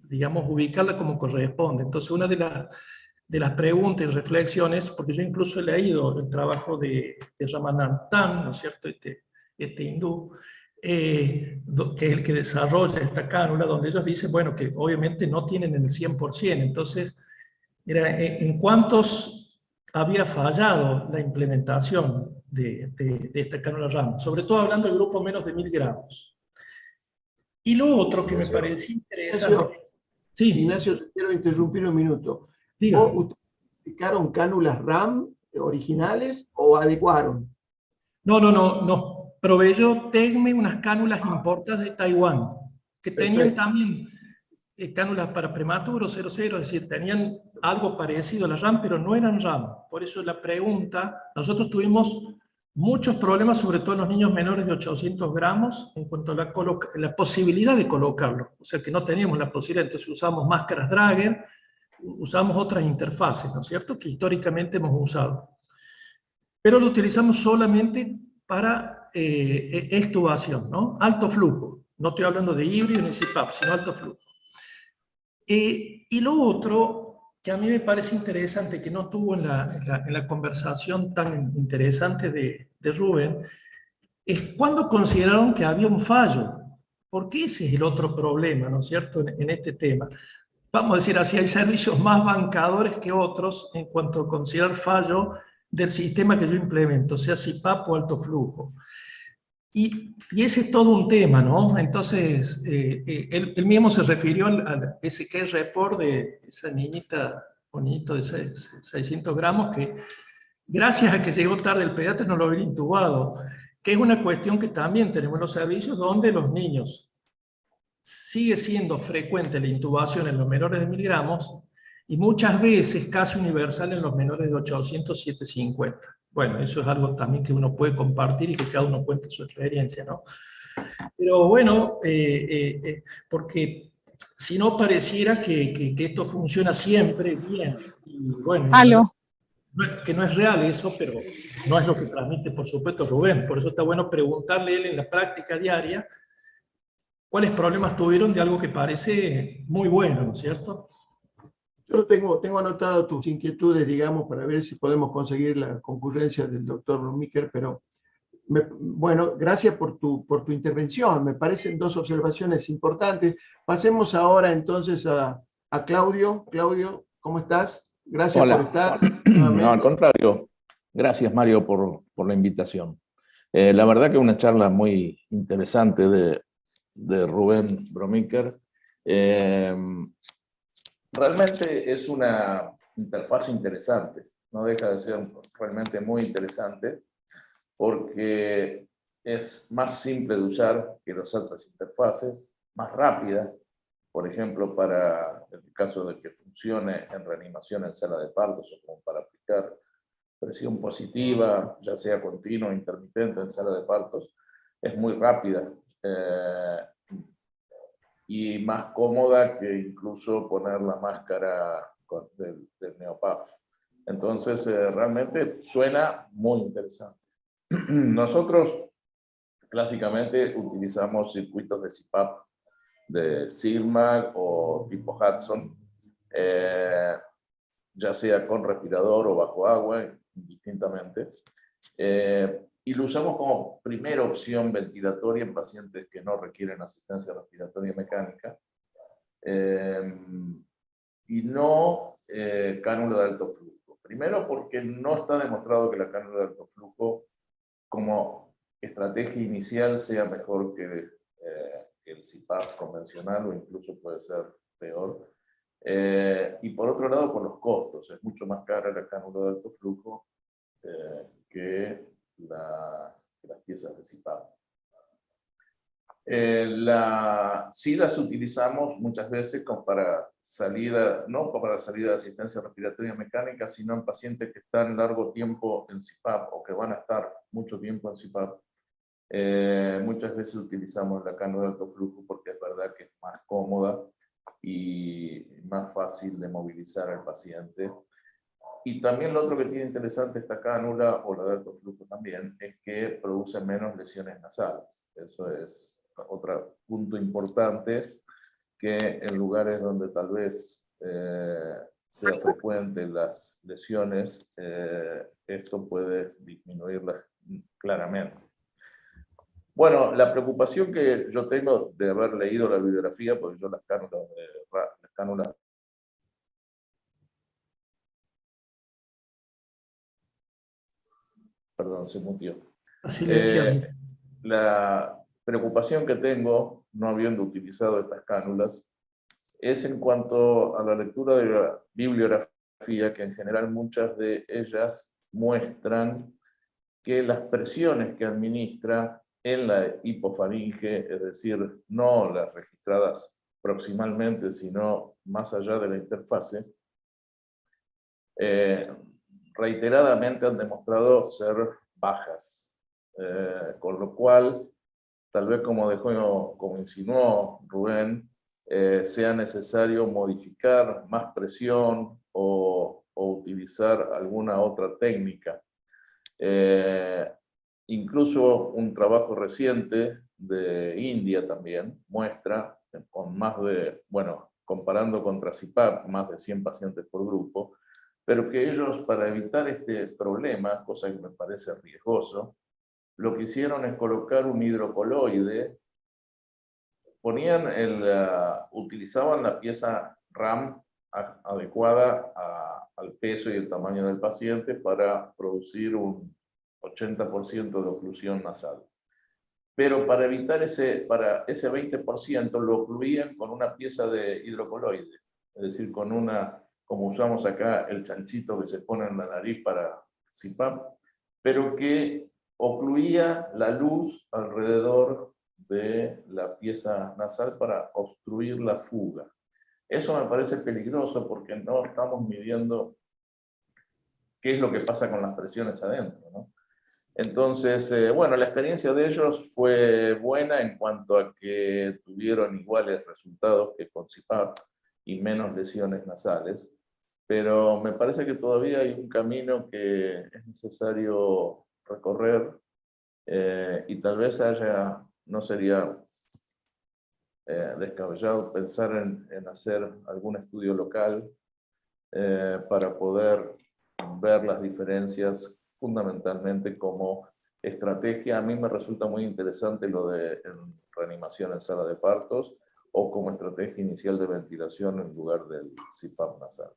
digamos, ubicarla como corresponde. Entonces, una de las preguntas y reflexiones, porque yo incluso he leído el trabajo de Ramanathan, ¿no es cierto?, este hindú, que es el que desarrolla esta cánula, donde ellos dicen, bueno, que obviamente no tienen el 100%, entonces, era en cuántos había fallado la implementación de esta cánula RAM, sobre todo hablando del grupo menos de 1000 gramos. Y lo otro que me parecía interesante... Ignacio, te quiero interrumpir un minuto. ¿Ustedes aplicaron cánulas RAM originales o adecuaron? No. Proveyó TECME unas cánulas importadas de Taiwán, que tenían también cánulas para prematuros 00, es decir, tenían algo parecido a la RAM, pero no eran RAM. Por eso la pregunta, nosotros tuvimos muchos problemas, sobre todo en los niños menores de 800 gramos, en cuanto a la posibilidad de colocarlo. O sea que no teníamos la posibilidad, entonces usamos máscaras Drager, usamos otras interfaces, ¿no es cierto?, que históricamente hemos usado. Pero lo utilizamos solamente para extubación, ¿no? Alto flujo. No estoy hablando de híbrido ni CPAP, sino alto flujo. Y lo otro que a mí me parece interesante, que no tuvo en la conversación tan interesante de Rubén, es cuando consideraron que había un fallo. Porque ese es el otro problema, ¿no es cierto?, en este tema. Vamos a decir así, hay servicios más bancadores que otros en cuanto a considerar fallo del sistema que yo implemento, sea CPAP o alto flujo. Y ese es todo un tema, ¿no? Entonces, él mismo se refirió al SK report de esa niñita o niñito de 600 gramos que, gracias a que llegó tarde el pediatra, no lo había intubado, que es una cuestión que también tenemos en los servicios donde los niños sigue siendo frecuente la intubación en los menores de 1000 gramos, y muchas veces casi universal en los menores de 800, 750. Bueno, eso es algo también que uno puede compartir y que cada uno cuente su experiencia, ¿no? Pero bueno, porque si no pareciera que esto funciona siempre bien, y bueno, Aló. que no es real eso, pero no es lo que transmite, por supuesto, Rubén. Por eso está bueno preguntarle a él en la práctica diaria cuáles problemas tuvieron de algo que parece muy bueno, ¿no es cierto? Yo tengo anotado tus inquietudes, digamos, para ver si podemos conseguir la concurrencia del doctor Brumiker, pero bueno, gracias por tu intervención. Me parecen dos observaciones importantes. Pasemos ahora entonces a Claudio. Claudio, ¿cómo estás? Gracias por estar. No, al contrario. Gracias, Mario, por la invitación. La verdad que una charla muy interesante de Rubén Brumiker. Realmente es una interfaz interesante. No deja de ser realmente muy interesante porque es más simple de usar que las otras interfaces, más rápida. Por ejemplo, para el caso de que funcione en reanimación en sala de partos o como para aplicar presión positiva, ya sea continua o intermitente en sala de partos, es muy rápida y más cómoda que incluso poner la máscara del Neopaf. Entonces, realmente suena muy interesante. Nosotros clásicamente utilizamos circuitos de CPAP de Sigma o tipo Hudson, ya sea con respirador o bajo agua, indistintamente, y lo usamos como primera opción ventilatoria en pacientes que no requieren asistencia respiratoria mecánica, y no cánula de alto flujo. Primero porque no está demostrado que la cánula de alto flujo como estrategia inicial sea mejor que el CPAP convencional o incluso puede ser peor. Y por otro lado, por los costos. Es mucho más cara la cánula de alto flujo que las piezas de CPAP. Sí las utilizamos muchas veces para salida, no para salida de asistencia respiratoria mecánica, sino en pacientes que están largo tiempo en CPAP o que van a estar mucho tiempo en CPAP. Muchas veces utilizamos la cánula de alto flujo porque es verdad que es más cómoda y más fácil de movilizar al paciente. Y también lo otro que tiene interesante esta cánula, o la de alto flujo también, es que produce menos lesiones nasales. Eso es otro punto importante, que en lugares donde tal vez sea frecuente las lesiones, esto puede disminuirlas claramente. Bueno, la preocupación que yo tengo de haber leído la bibliografía, porque yo las cánulas perdón, se mutió. La preocupación que tengo, no habiendo utilizado estas cánulas, es en cuanto a la lectura de la bibliografía, que en general muchas de ellas muestran que las presiones que administra en la hipofaringe, es decir, no las registradas proximalmente, sino más allá de la interfase, reiteradamente han demostrado ser bajas, con lo cual, tal vez como insinuó Rubén, sea necesario modificar más presión o utilizar alguna otra técnica. Incluso un trabajo reciente de India también muestra, con más de, bueno, comparando contra CPAP, más de 100 pacientes por grupo, pero que ellos, para evitar este problema, cosa que me parece riesgoso, lo que hicieron es colocar un hidrocoloide, utilizaban la pieza RAM adecuada al peso y el tamaño del paciente para producir un 80% de oclusión nasal. Pero para evitar ese 20% lo ocluían con una pieza de hidrocoloide, es decir, con una, como usamos acá, el chanchito que se pone en la nariz para CPAP, pero que ocluía la luz alrededor de la pieza nasal para obstruir la fuga. Eso me parece peligroso porque no estamos midiendo qué es lo que pasa con las presiones adentro, ¿no? Entonces, bueno, la experiencia de ellos fue buena en cuanto a que tuvieron iguales resultados que con CPAP y menos lesiones nasales, pero me parece que todavía hay un camino que es necesario recorrer, y tal vez no sería descabellado pensar en hacer algún estudio local para poder ver las diferencias fundamentalmente como estrategia. A mí me resulta muy interesante lo de reanimación en sala de partos o como estrategia inicial de ventilación en lugar del CPAP nasal.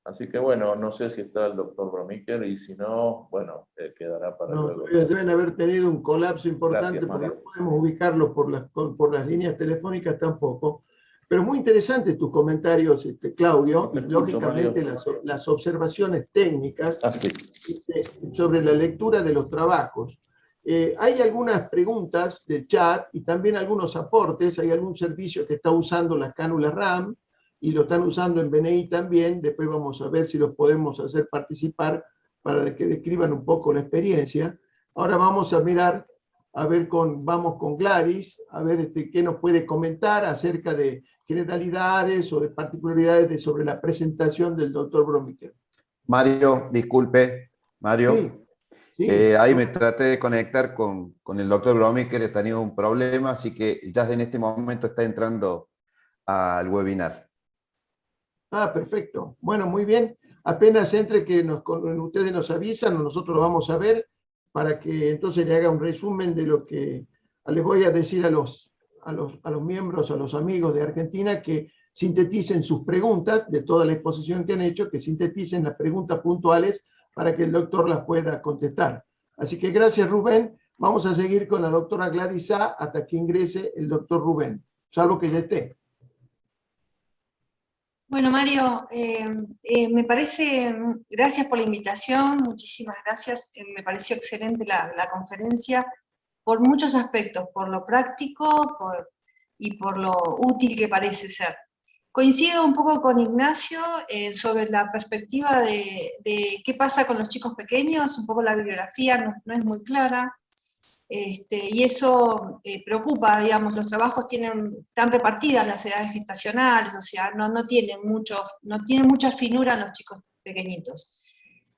Así que bueno, no sé si está el doctor Bromiker y si no, bueno, quedará para No, luego. deben haber tenido un colapso importante. Gracias, porque Mario. no podemos ubicarlo por las líneas telefónicas tampoco. Pero muy interesante tus comentarios, Claudio, Te y escucho, lógicamente Mario. las observaciones técnicas Así. sobre la lectura de los trabajos. Hay algunas preguntas del chat y también algunos aportes. Hay algún servicio que está usando la cánula RAM y lo están usando en BNI también. Después vamos a ver si los podemos hacer participar para que describan un poco la experiencia. Ahora vamos a mirar, vamos con Gladys, a ver qué nos puede comentar acerca de generalidades o de particularidades sobre la presentación del doctor Bromiker. Mario, disculpe, Mario. Sí, sí. Ahí me traté de conectar con el doctor Bromiker, he tenido un problema, así que ya en este momento está entrando al webinar. Ah, perfecto. Bueno, muy bien. Apenas entre que ustedes nos avisan, nosotros lo vamos a ver, para que entonces le haga un resumen de lo que les voy a decir a los miembros, a los amigos de Argentina, que sinteticen sus preguntas de toda la exposición que han hecho, que sinteticen las preguntas puntuales para que el doctor las pueda contestar. Así que gracias, Rubén. Vamos a seguir con la doctora Gladys A. hasta que ingrese el doctor Rubén, salvo que ya esté. Bueno, Mario, me parece, gracias por la invitación, muchísimas gracias, me pareció excelente la conferencia por muchos aspectos, por lo práctico y por lo útil que parece ser. Coincido un poco con Ignacio sobre la perspectiva de qué pasa con los chicos pequeños, un poco la bibliografía no es muy clara. Y eso preocupa, digamos, los trabajos están repartidas las edades gestacionales, o sea, no tienen mucha finura en los chicos pequeñitos.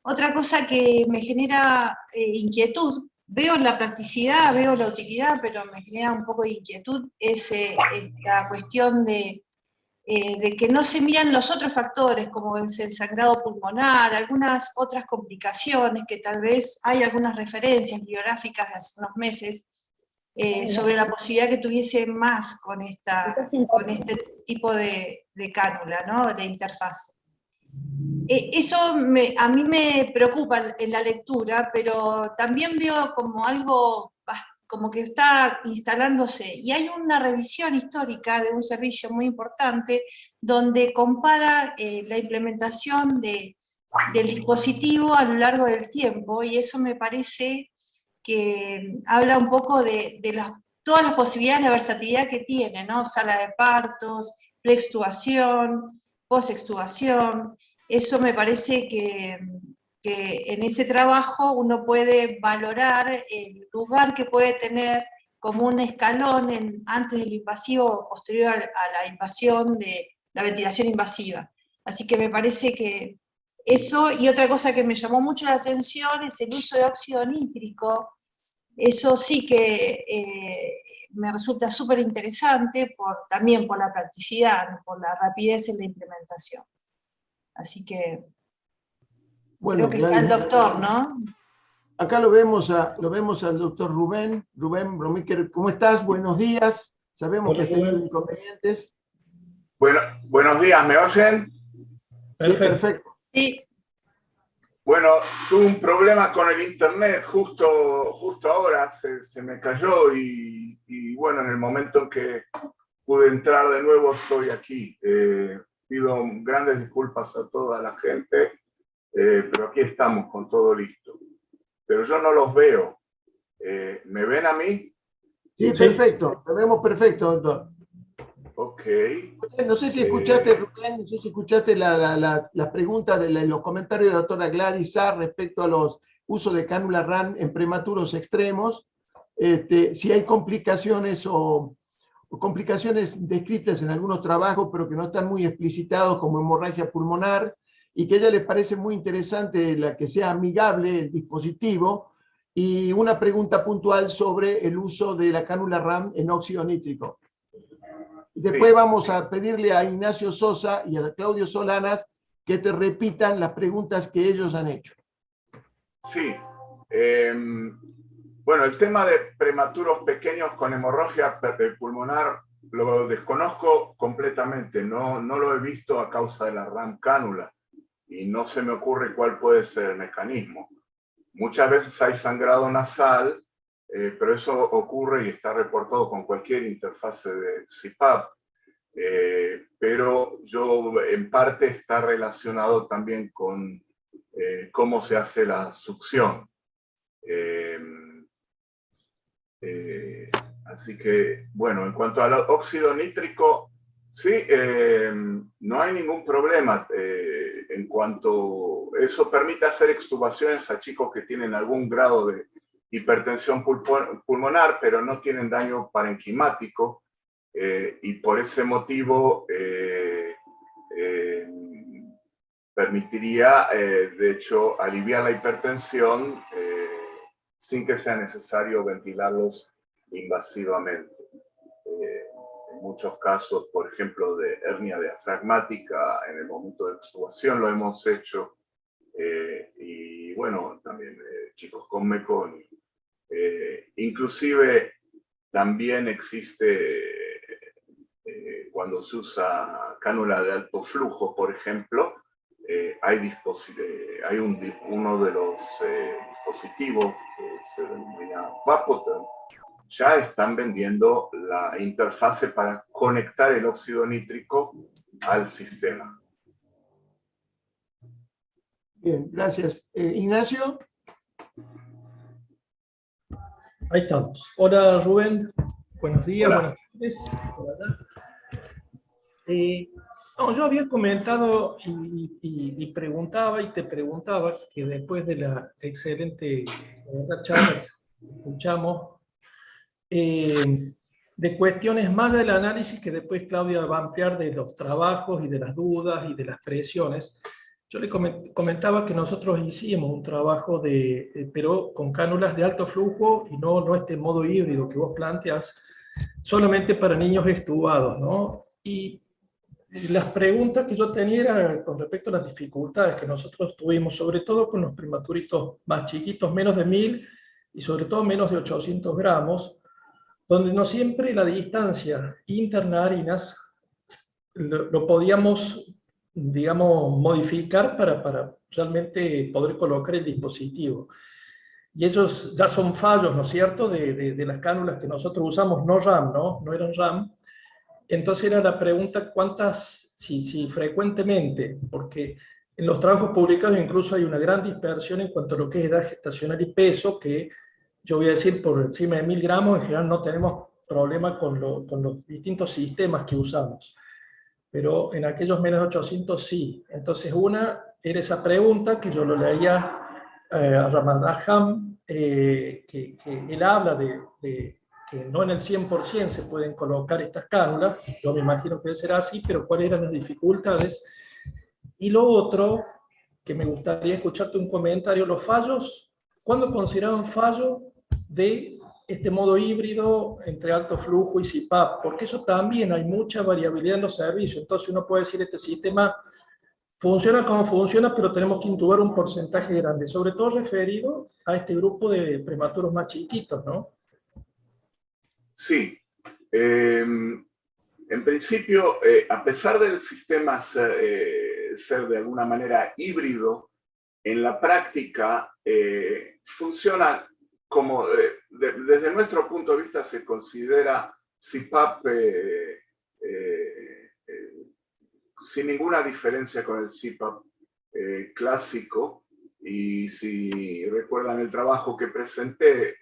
Otra cosa que me genera inquietud, veo la practicidad, veo la utilidad, pero me genera un poco de inquietud, es esta cuestión de que no se miran los otros factores, como es el sangrado pulmonar, algunas otras complicaciones, que tal vez hay algunas referencias bibliográficas de hace unos meses, sobre la posibilidad que tuviese más con este tipo de cánula, ¿no? De interfaz. Eso a mí me preocupa en la lectura, pero también veo como algo como que está instalándose, y hay una revisión histórica de un servicio muy importante, donde compara la implementación del dispositivo a lo largo del tiempo, y eso me parece que habla un poco de todas las posibilidades de versatilidad que tiene, ¿no? Sala de partos, preextubación, posextubación. Eso me parece que en ese trabajo uno puede valorar el lugar que puede tener como un escalón antes de lo invasivo o posterior a la invasión de la ventilación invasiva. Así que me parece que eso, y otra cosa que me llamó mucho la atención es el uso de óxido nítrico. Eso sí que me resulta súper interesante, también por la practicidad, por la rapidez en la implementación. Así que bueno, creo que está el doctor, ¿no? Acá lo vemos al doctor Rubén Bromiker. ¿Cómo estás? Buenos días. Sabemos que has tenido inconvenientes. Bueno, buenos días, ¿me oyen? Perfecto. Perfecto. Sí. Bueno, tuve un problema con el internet justo ahora, se me cayó y bueno, en el momento en que pude entrar de nuevo estoy aquí. Pido grandes disculpas a toda la gente, pero aquí estamos con todo listo. Pero yo no los veo. ¿Me ven a mí? Sí, perfecto. Lo vemos perfecto, doctor. Ok. No sé si escuchaste, Rubén, no sé si escuchaste las preguntas, los comentarios de la doctora Gladys Sarr respecto a los usos de cánula RAM en prematuros extremos, si hay complicaciones o complicaciones descritas en algunos trabajos, pero que no están muy explicitados, como hemorragia pulmonar, y que a ella le parece muy interesante la que sea amigable el dispositivo, y una pregunta puntual sobre el uso de la cánula RAM en óxido nítrico. Después vamos a pedirle a Ignacio Sosa y a Claudio Solanas que te repitan las preguntas que ellos han hecho. Sí. Bueno, el tema de prematuros pequeños con hemorragia pulmonar lo desconozco completamente. No lo he visto a causa de la RAM cánula y no se me ocurre cuál puede ser el mecanismo. Muchas veces hay sangrado nasal, pero eso ocurre y está reportado con cualquier interfase de CPAP. Pero en parte está relacionado también con cómo se hace la succión. Así que, bueno, en cuanto al óxido nítrico, sí, no hay ningún problema en cuanto eso permite hacer extubaciones a chicos que tienen algún grado de hipertensión pulmonar, pero no tienen daño parenquimático, y por ese motivo permitiría, de hecho, aliviar la hipertensión sin que sea necesario ventilarlos invasivamente. En muchos casos, por ejemplo, de hernia diafragmática, en el momento de extubación lo hemos hecho, y bueno, también chicos con meconium. Inclusive también existe, cuando se usa cánula de alto flujo, por ejemplo, hay uno de los dispositivos que se denomina Vapoten. Ya están vendiendo la interfase para conectar el óxido nítrico al sistema. Bien, gracias. Ignacio. Ahí estamos. Hola, Rubén. Buenos días, Hola. buenas tardes. No, yo había comentado y preguntaba y te preguntaba que después de la excelente charla que escuchamos, de cuestiones más del análisis que después Claudia va a ampliar de los trabajos y de las dudas y de las presiones. Yo le comentaba que nosotros hicimos un trabajo pero con cánulas de alto flujo y no este modo híbrido que vos planteas, solamente para niños extubados, ¿no? Y las preguntas que yo tenía eran con respecto a las dificultades que nosotros tuvimos, sobre todo con los prematuritos más chiquitos, menos de 1000 y sobre todo menos de 800 gramos, donde no siempre la distancia interna-harinas lo podíamos, digamos, modificar para realmente poder colocar el dispositivo. Y esos ya son fallos, ¿no es cierto?, de las cánulas que nosotros usamos, no RAM, ¿no? No eran RAM. Entonces era la pregunta, ¿cuántas, si frecuentemente? Porque en los trabajos publicados incluso hay una gran dispersión en cuanto a lo que es edad gestacional y peso, que yo voy a decir por encima de 1000 gramos, en general no tenemos problema con los distintos sistemas que usamos. Pero en aquellos menos de 800 sí. Entonces una era esa pregunta que yo lo leía a Ramadhan, que él habla de que no en el 100% se pueden colocar estas cánulas, yo me imagino que será así, pero cuáles eran las dificultades. Y lo otro, que me gustaría escucharte un comentario, los fallos, ¿cuándo consideraban fallo de este modo híbrido entre alto flujo y CPAP? Porque eso también hay mucha variabilidad en los servicios, entonces uno puede decir este sistema funciona como funciona, pero tenemos que intubar un porcentaje grande, sobre todo referido a este grupo de prematuros más chiquitos, ¿no? Sí. En principio, a pesar del sistema ser de alguna manera híbrido, en la práctica funciona como, desde nuestro punto de vista, se considera CPAP sin ninguna diferencia con el CPAP clásico. Y si recuerdan el trabajo que presenté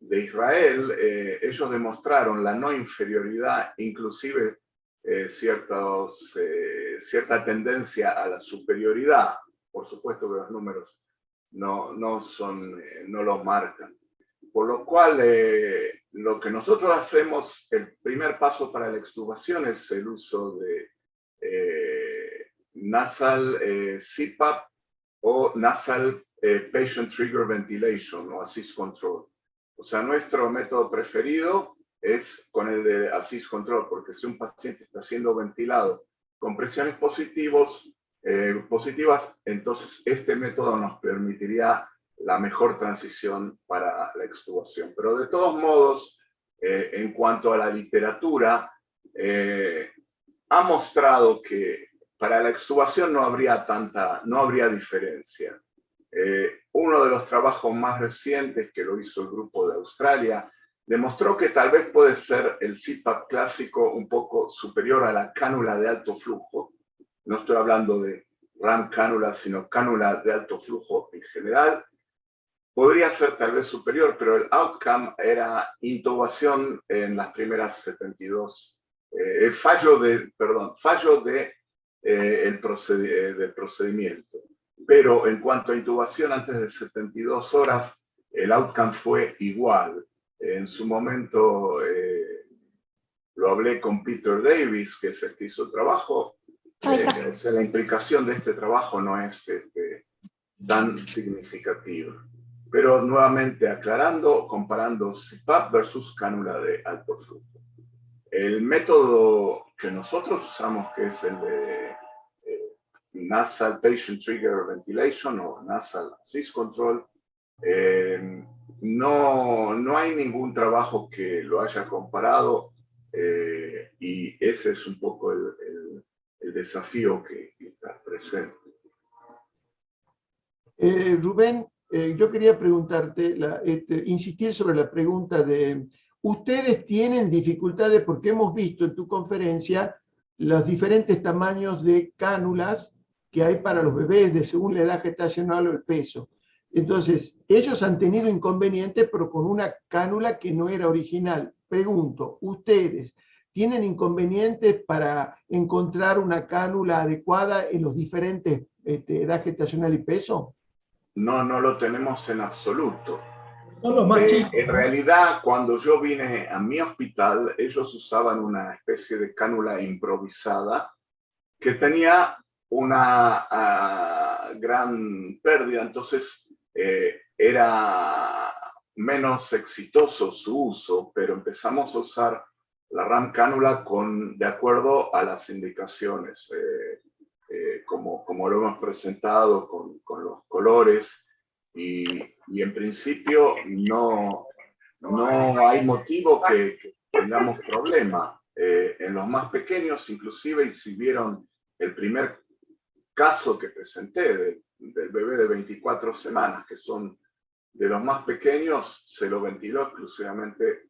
de Israel, ellos demostraron la no inferioridad, inclusive cierta tendencia a la superioridad. Por supuesto que los números no los marcan. Por lo cual, lo que nosotros hacemos, el primer paso para la extubación es el uso de nasal CPAP o nasal patient trigger ventilation o assist control. O sea, nuestro método preferido es con el de assist control, porque si un paciente está siendo ventilado con presiones positivas, entonces este método nos permitiría la mejor transición para la extubación. Pero de todos modos, en cuanto a la literatura, ha mostrado que para la extubación no habría diferencia. Uno de los trabajos más recientes que lo hizo el grupo de Australia demostró que tal vez puede ser el CPAP clásico un poco superior a la cánula de alto flujo. No estoy hablando de RAM cánula, sino cánula de alto flujo en general. Podría ser tal vez superior, pero el outcome era intubación en las primeras 72, fallo del procedimiento. Pero en cuanto a intubación antes de 72 horas, el outcome fue igual. En su momento lo hablé con Peter Davis, que es el que hizo el trabajo. O sea, la implicación de este trabajo no es tan significativa. Pero nuevamente aclarando, comparando CPAP versus cánula de alto flujo. El método que nosotros usamos, que es el de Nasal Patient Trigger Ventilation o Nasal Assist Control, no hay ningún trabajo que lo haya comparado y ese es un poco el desafío que está presente. Rubén, yo quería preguntarte, insistir sobre la pregunta de, ¿ustedes tienen dificultades? Porque hemos visto en tu conferencia los diferentes tamaños de cánulas que hay para los bebés, según la edad gestacional o el peso. Entonces, ellos han tenido inconvenientes, pero con una cánula que no era original. Pregunto, ¿ustedes tienen inconvenientes para encontrar una cánula adecuada en los diferentes edad gestacional y peso? No lo tenemos en absoluto. Son los más chicos. En realidad, cuando yo vine a mi hospital, ellos usaban una especie de cánula improvisada que tenía una gran pérdida, entonces era menos exitoso su uso, pero empezamos a usar la RAM cánula de acuerdo a las indicaciones, como lo hemos presentado con los colores, y en principio no hay motivo que tengamos problema. En los más pequeños, inclusive, y si vieron el primer caso que presenté del bebé de 24 semanas, que son de los más pequeños, se lo ventiló exclusivamente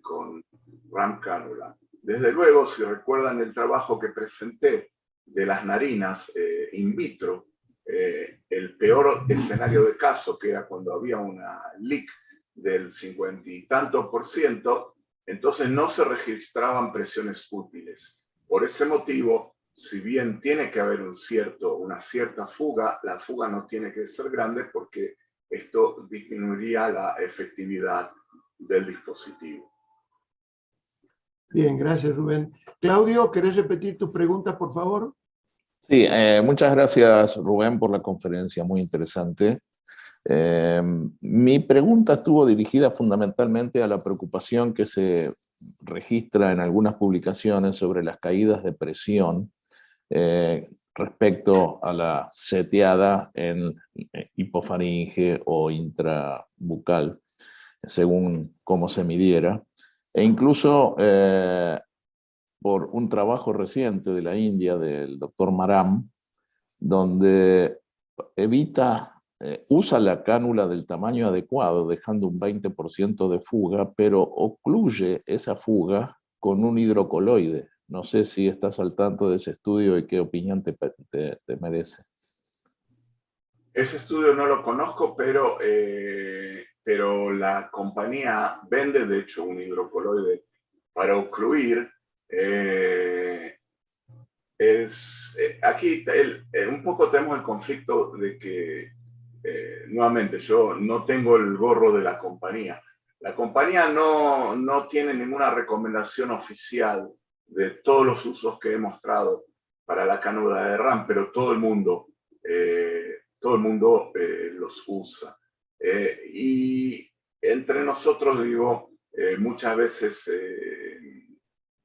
con RAM cánula. Desde luego, si recuerdan el trabajo que presenté de las narinas in vitro, el peor escenario de caso, que era cuando había una leak del 50 y tanto %, entonces no se registraban presiones útiles. Por ese motivo, si bien tiene que haber una cierta fuga, la fuga no tiene que ser grande porque esto disminuiría la efectividad del dispositivo. Bien, gracias, Rubén. Claudio, ¿querés repetir tus preguntas, por favor? Sí, muchas gracias, Rubén, por la conferencia, muy interesante. Mi pregunta estuvo dirigida fundamentalmente a la preocupación que se registra en algunas publicaciones sobre las caídas de presión respecto a la seteada en hipofaringe o intrabucal, según cómo se midiera. E incluso por un trabajo reciente de la India, del doctor Maram, donde usa la cánula del tamaño adecuado, dejando un 20% de fuga, pero ocluye esa fuga con un hidrocoloide. No sé si estás al tanto de ese estudio y qué opinión te merece. Ese estudio no lo conozco, pero la compañía vende, de hecho, un hidrocoloide para ocluir Aquí un poco tenemos el conflicto de que, nuevamente, yo no tengo el gorro de la compañía. La compañía no tiene ninguna recomendación oficial de todos los usos que he mostrado para la cánula de RAM, pero todo el mundo los usa. Y entre nosotros, digo, muchas veces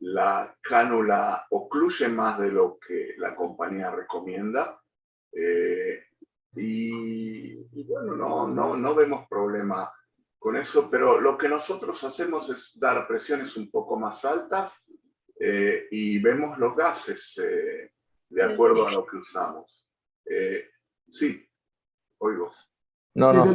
la cánula ocluye más de lo que la compañía recomienda. Y bueno, no vemos problema con eso, pero lo que nosotros hacemos es dar presiones un poco más altas y vemos los gases de acuerdo a lo que usamos. Sí, oigo. Desde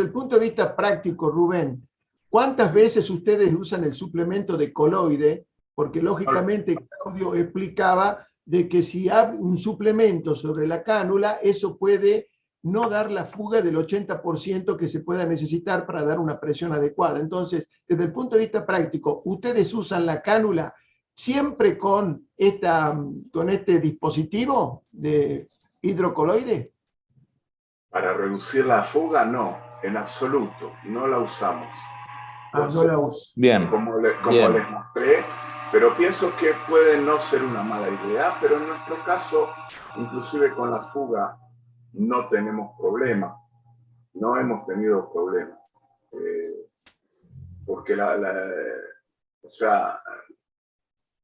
el punto de vista práctico, Rubén, ¿cuántas veces ustedes usan el suplemento de coloide? Porque lógicamente Claudio explicaba de que si hay un suplemento sobre la cánula, eso puede no dar la fuga del 80% que se pueda necesitar para dar una presión adecuada. Entonces, desde el punto de vista práctico, ¿ustedes usan la cánula siempre con este dispositivo de hidrocoloide? Para reducir la fuga, no, en absoluto, no la usamos. No la uso. Bien. Como les mostré, pero pienso que puede no ser una mala idea, pero en nuestro caso, inclusive con la fuga, no tenemos problema. No hemos tenido problema. Porque o sea,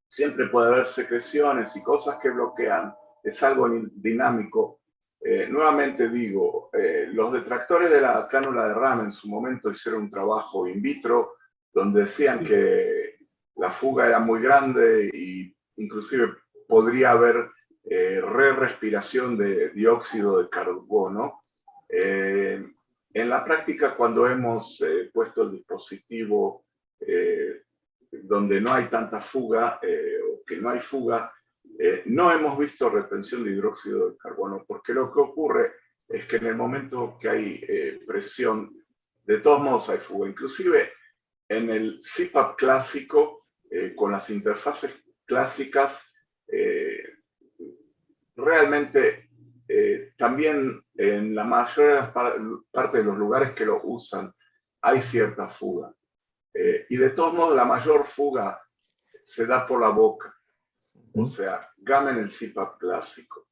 siempre puede haber secreciones y cosas que bloquean. Es algo dinámico. Nuevamente digo, los detractores de la cánula de RAM en su momento hicieron un trabajo in vitro donde decían que la fuga era muy grande e inclusive podría haber re-respiración de dióxido de carbono. En la práctica, cuando hemos puesto el dispositivo donde no hay tanta fuga o que no hay fuga, no hemos visto retención de hidróxido de carbono, porque lo que ocurre es que en el momento que hay presión, de todos modos hay fuga. Inclusive en el CPAP clásico, con las interfaces clásicas, realmente también en la mayor parte de los lugares que lo usan hay cierta fuga. Y de todos modos la mayor fuga se da por la boca. O sea, gana en el CPAP clásico.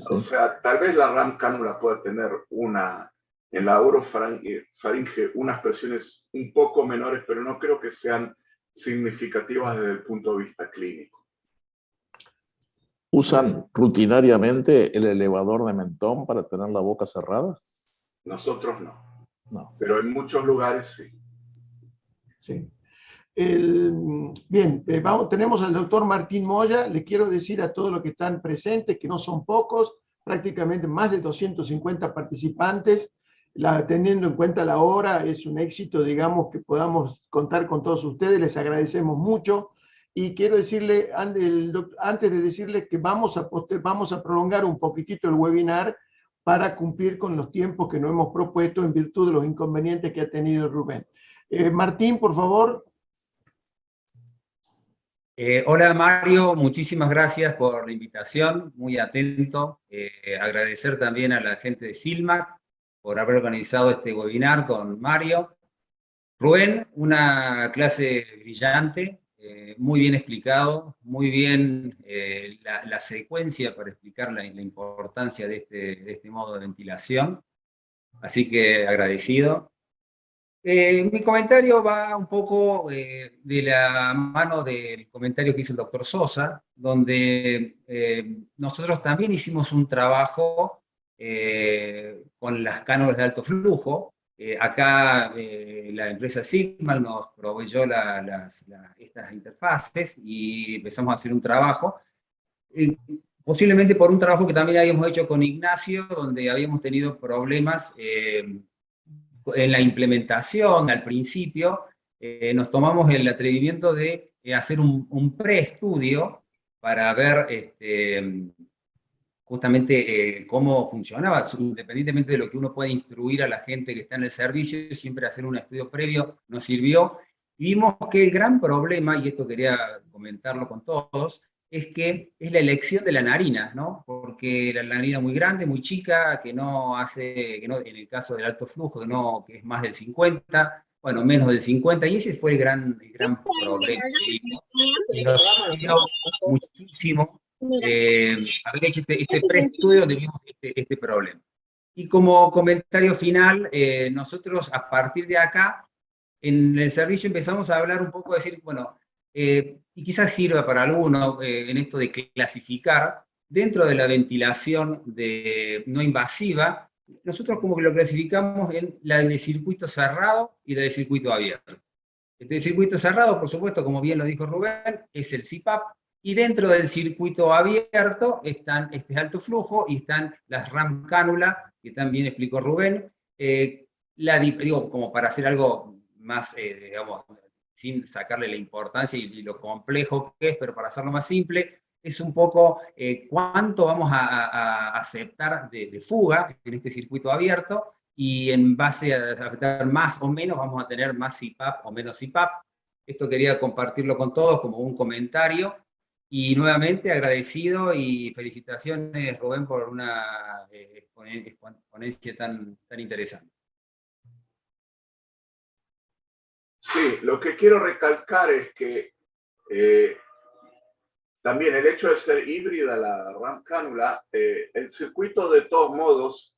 O sea, tal vez la RAM cánula pueda tener en la orofaringe unas presiones un poco menores, pero no creo que sean significativas desde el punto de vista clínico. ¿Usan rutinariamente el elevador de mentón para tener la boca cerrada? Nosotros no. No. Pero en muchos lugares sí. Sí. Bien, tenemos al doctor Martín Moya. Le quiero decir a todos los que están presentes, que no son pocos, prácticamente más de 250 participantes. Teniendo en cuenta la hora, es un éxito, digamos, que podamos contar con todos ustedes. Les agradecemos mucho. Y quiero decirle, antes de decirle que vamos a prolongar un poquitito el webinar para cumplir con los tiempos que nos hemos propuesto en virtud de los inconvenientes que ha tenido Rubén. Martín, por favor. Hola Mario, muchísimas gracias por la invitación, muy atento. Agradecer también a la gente de Silmac por haber organizado este webinar con Mario. Rubén, una clase brillante, muy bien explicado, muy bien la secuencia para explicar la importancia de este modo de ventilación. Así que agradecido. Mi comentario va un poco de la mano del comentario que hizo el doctor Sosa, donde nosotros también hicimos un trabajo con las cánulas de alto flujo. Acá la empresa Sigma nos proveyó estas interfaces y empezamos a hacer un trabajo. Posiblemente por un trabajo que también habíamos hecho con Ignacio, donde habíamos tenido problemas en la implementación. Al principio nos tomamos el atrevimiento de hacer un preestudio para ver justamente cómo funcionaba, independientemente de lo que uno puede instruir a la gente que está en el servicio. Siempre hacer un estudio previo nos sirvió, Y vimos que el gran problema, y esto quería comentarlo con todos, es que es la elección de la narina, ¿no? Porque la narina muy grande, muy chica, que no hace, que no, en el caso del alto flujo, que es más del 50, bueno, menos del 50, y ese fue el gran problema que vimos. Y nos sirvió muchísimo haber hecho este preestudio donde vimos este problema. Y como comentario final, nosotros a partir de acá, en el servicio empezamos a hablar un poco, de decir, bueno, y quizás sirva para alguno en esto de clasificar, dentro de la ventilación no invasiva, nosotros como que lo clasificamos en la de circuito cerrado y la de circuito abierto. Este circuito cerrado, por supuesto, como bien lo dijo Rubén, es el CPAP, y dentro del circuito abierto están este alto flujo y están las RAM cánula, que también explicó Rubén, digo, como para hacer algo más, digamos, sin sacarle la importancia y lo complejo que es, pero para hacerlo más simple, es un poco cuánto vamos a aceptar de fuga en este circuito abierto, y en base a aceptar más o menos, vamos a tener más CPAP o menos CPAP. Esto quería compartirlo con todos como un comentario, y nuevamente agradecido y felicitaciones, Rubén, por una ponencia tan interesante. Sí, lo que quiero recalcar es que también el hecho de ser híbrida la RAM cánula, el circuito de todos modos,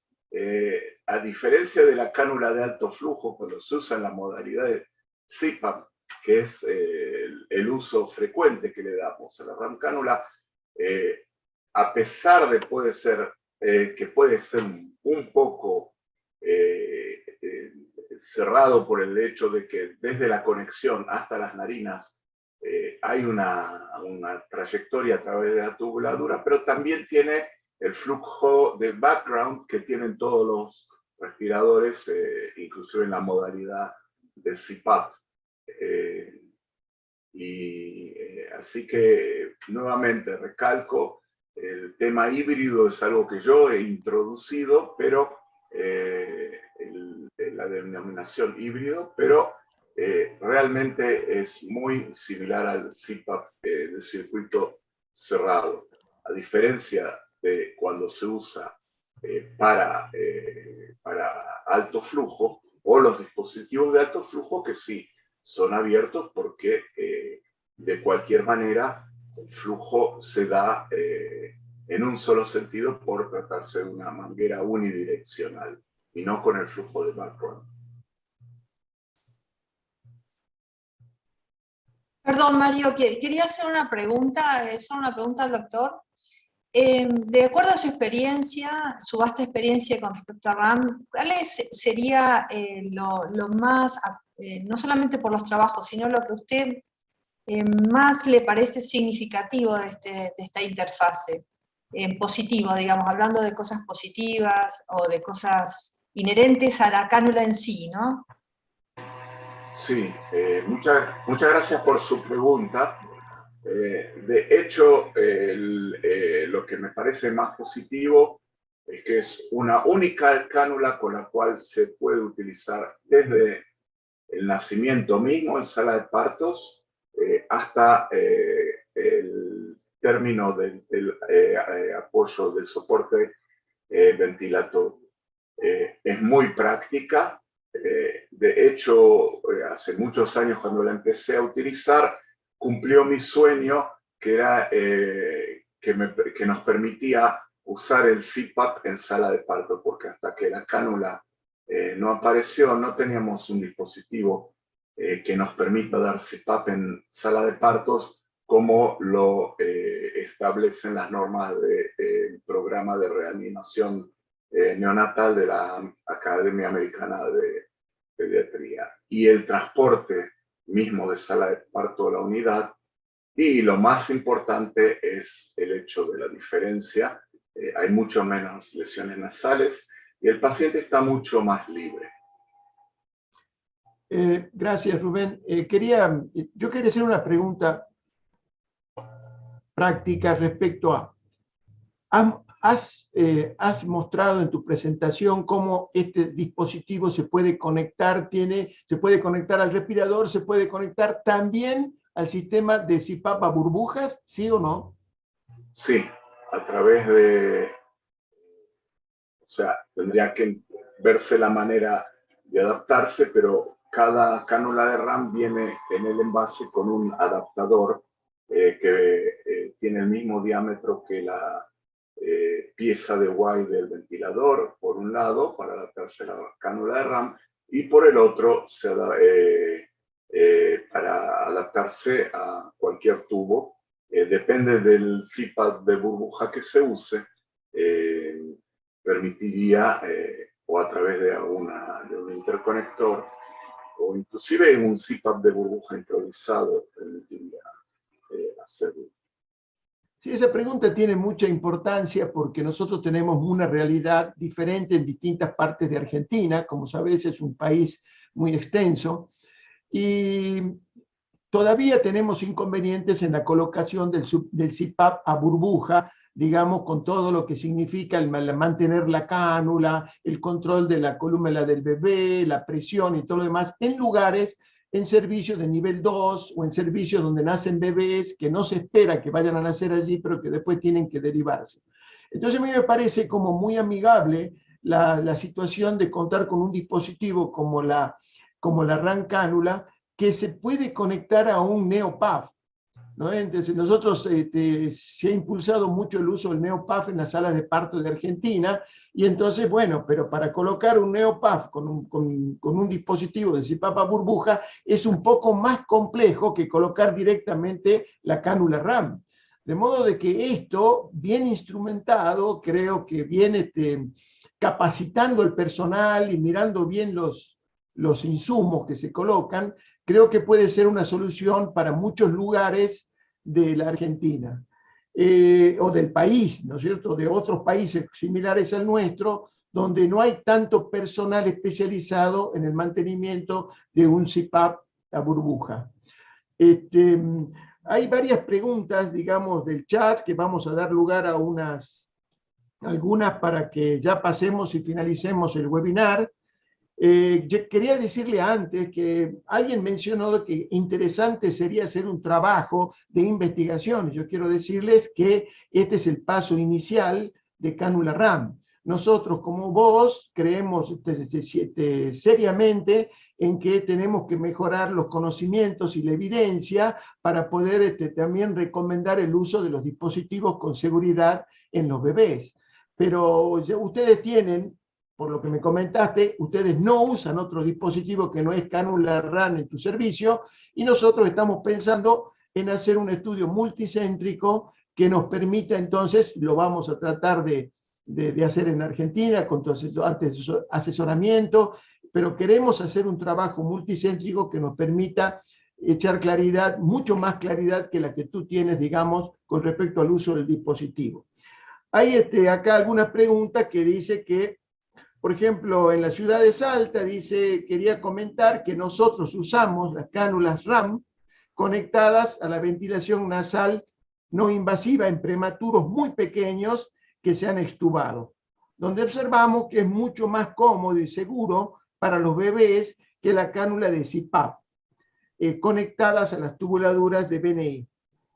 a diferencia de la cánula de alto flujo, cuando se usa en la modalidad de CPAP, que es el uso frecuente que le damos a la RAM cánula, a pesar de que puede ser un poco cerrado por el hecho de que desde la conexión hasta las narinas hay una trayectoria a través de la tubuladura, pero también tiene el flujo de background que tienen todos los respiradores, inclusive en la modalidad de CPAP. Así que, nuevamente, recalco, el tema híbrido es algo que yo he introducido, pero la denominación híbrido, pero realmente es muy similar al CPAP de circuito cerrado. A diferencia de cuando se usa para alto flujo, o los dispositivos de alto flujo que sí son abiertos porque de cualquier manera el flujo se da en un solo sentido por tratarse de una manguera unidireccional y no con el flujo de background. Perdón, Mario, quería hacer una pregunta al doctor. De acuerdo a su experiencia, su vasta experiencia con respecto a RAM, ¿cuál sería lo más, no solamente por los trabajos, sino lo que a usted más le parece significativo de esta interfase? Positivo, digamos, hablando de cosas positivas o de cosas inherentes a la cánula en sí, ¿no? Sí, muchas gracias por su pregunta. De hecho, lo que me parece más positivo es que es una única cánula con la cual se puede utilizar desde el nacimiento mismo en sala de partos hasta el término del apoyo del soporte ventilatorio. Es muy práctica. De hecho, hace muchos años cuando la empecé a utilizar, cumplió mi sueño, que era que nos permitía usar el CPAP en sala de parto, porque hasta que la cánula no apareció, no teníamos un dispositivo que nos permita dar CPAP en sala de partos como lo establecen las normas del programa de reanimación neonatal de la Academia Americana de Pediatría. Y el transporte mismo de sala de parto a la unidad, y lo más importante es el hecho de la diferencia. Hay mucho menos lesiones nasales y el paciente está mucho más libre. Gracias, Rubén. Yo quería hacer una pregunta práctica respecto a has mostrado en tu presentación cómo este dispositivo se puede conectar, se puede conectar al respirador, se puede conectar también al sistema de CPAP a burbujas, ¿sí o no? Sí, a través de, o sea, tendría que verse la manera de adaptarse, pero cada cánula de RAM viene en el envase con un adaptador que tiene el mismo diámetro que la pieza de Y del ventilador, por un lado, para adaptarse a la cánula de RAM, y por el otro, para adaptarse a cualquier tubo. Depende del CPAP de burbuja que se use, permitiría, o a través de un interconector, o inclusive un CPAP de burbuja improvisado, permitiría hacerlo. Sí, esa pregunta tiene mucha importancia porque nosotros tenemos una realidad diferente en distintas partes de Argentina. Como sabes, es un país muy extenso y todavía tenemos inconvenientes en la colocación del CPAP a burbuja, digamos, con todo lo que significa el mantener la cánula, el control de la columna del bebé, la presión y todo lo demás, en lugares, en servicios de nivel 2 o en servicios donde nacen bebés que no se espera que vayan a nacer allí, pero que después tienen que derivarse. Entonces a mí me parece como muy amigable la situación de contar con un dispositivo como la RAM cánula, que se puede conectar a un NeoPAF, ¿no? Entonces nosotros se ha impulsado mucho el uso del NeoPAF en las salas de parto de Argentina, y entonces, bueno, pero para colocar un NeoPAF con un dispositivo de CPAP a burbuja es un poco más complejo que colocar directamente la cánula RAM. De modo de que esto, bien instrumentado, creo que viene capacitando el personal y mirando bien los insumos que se colocan, creo que puede ser una solución para muchos lugares de la Argentina, o del país, ¿no es cierto?, de otros países similares al nuestro, donde no hay tanto personal especializado en el mantenimiento de un CPAP a burbuja. Hay varias preguntas, digamos, del chat, que vamos a dar lugar a algunas para que ya pasemos y finalicemos el webinar. Yo quería decirle antes que alguien mencionó que interesante sería hacer un trabajo de investigación. Yo quiero decirles que este es el paso inicial de Cánula RAM. Nosotros, como vos, creemos seriamente en que tenemos que mejorar los conocimientos y la evidencia para poder también recomendar el uso de los dispositivos con seguridad en los bebés. Pero ya ustedes tienen, por lo que me comentaste, ustedes no usan otro dispositivo que no es Cánula RAM en tu servicio, y nosotros estamos pensando en hacer un estudio multicéntrico que nos permita, entonces, lo vamos a tratar de hacer en Argentina con tu asesoramiento, pero queremos hacer un trabajo multicéntrico que nos permita echar claridad, mucho más claridad que la que tú tienes, digamos, con respecto al uso del dispositivo. Hay acá algunas preguntas que dice que, por ejemplo, en la ciudad de Salta, quería comentar que nosotros usamos las cánulas RAM conectadas a la ventilación nasal no invasiva en prematuros muy pequeños que se han extubado, donde observamos que es mucho más cómodo y seguro para los bebés que la cánula de CPAP, conectadas a las tubuladuras de BNI.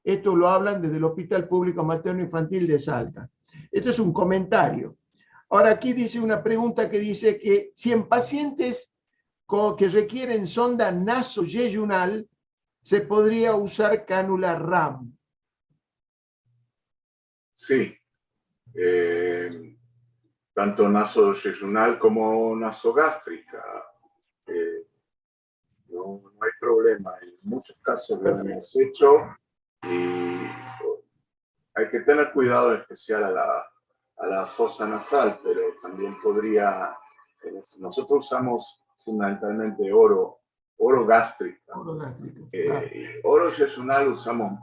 Esto lo hablan desde el Hospital Público Materno Infantil de Salta. Esto es un comentario. Ahora aquí dice una pregunta que dice que si en pacientes que requieren sonda nasoyeyunal se podría usar cánula RAM. Sí, tanto nasoyeyunal como nasogástrica. No hay problema. En muchos casos lo hemos hecho y hay que tener cuidado especial a la fosa nasal, pero también podría, nosotros usamos fundamentalmente oro gástrica. Oro yeyunal usamos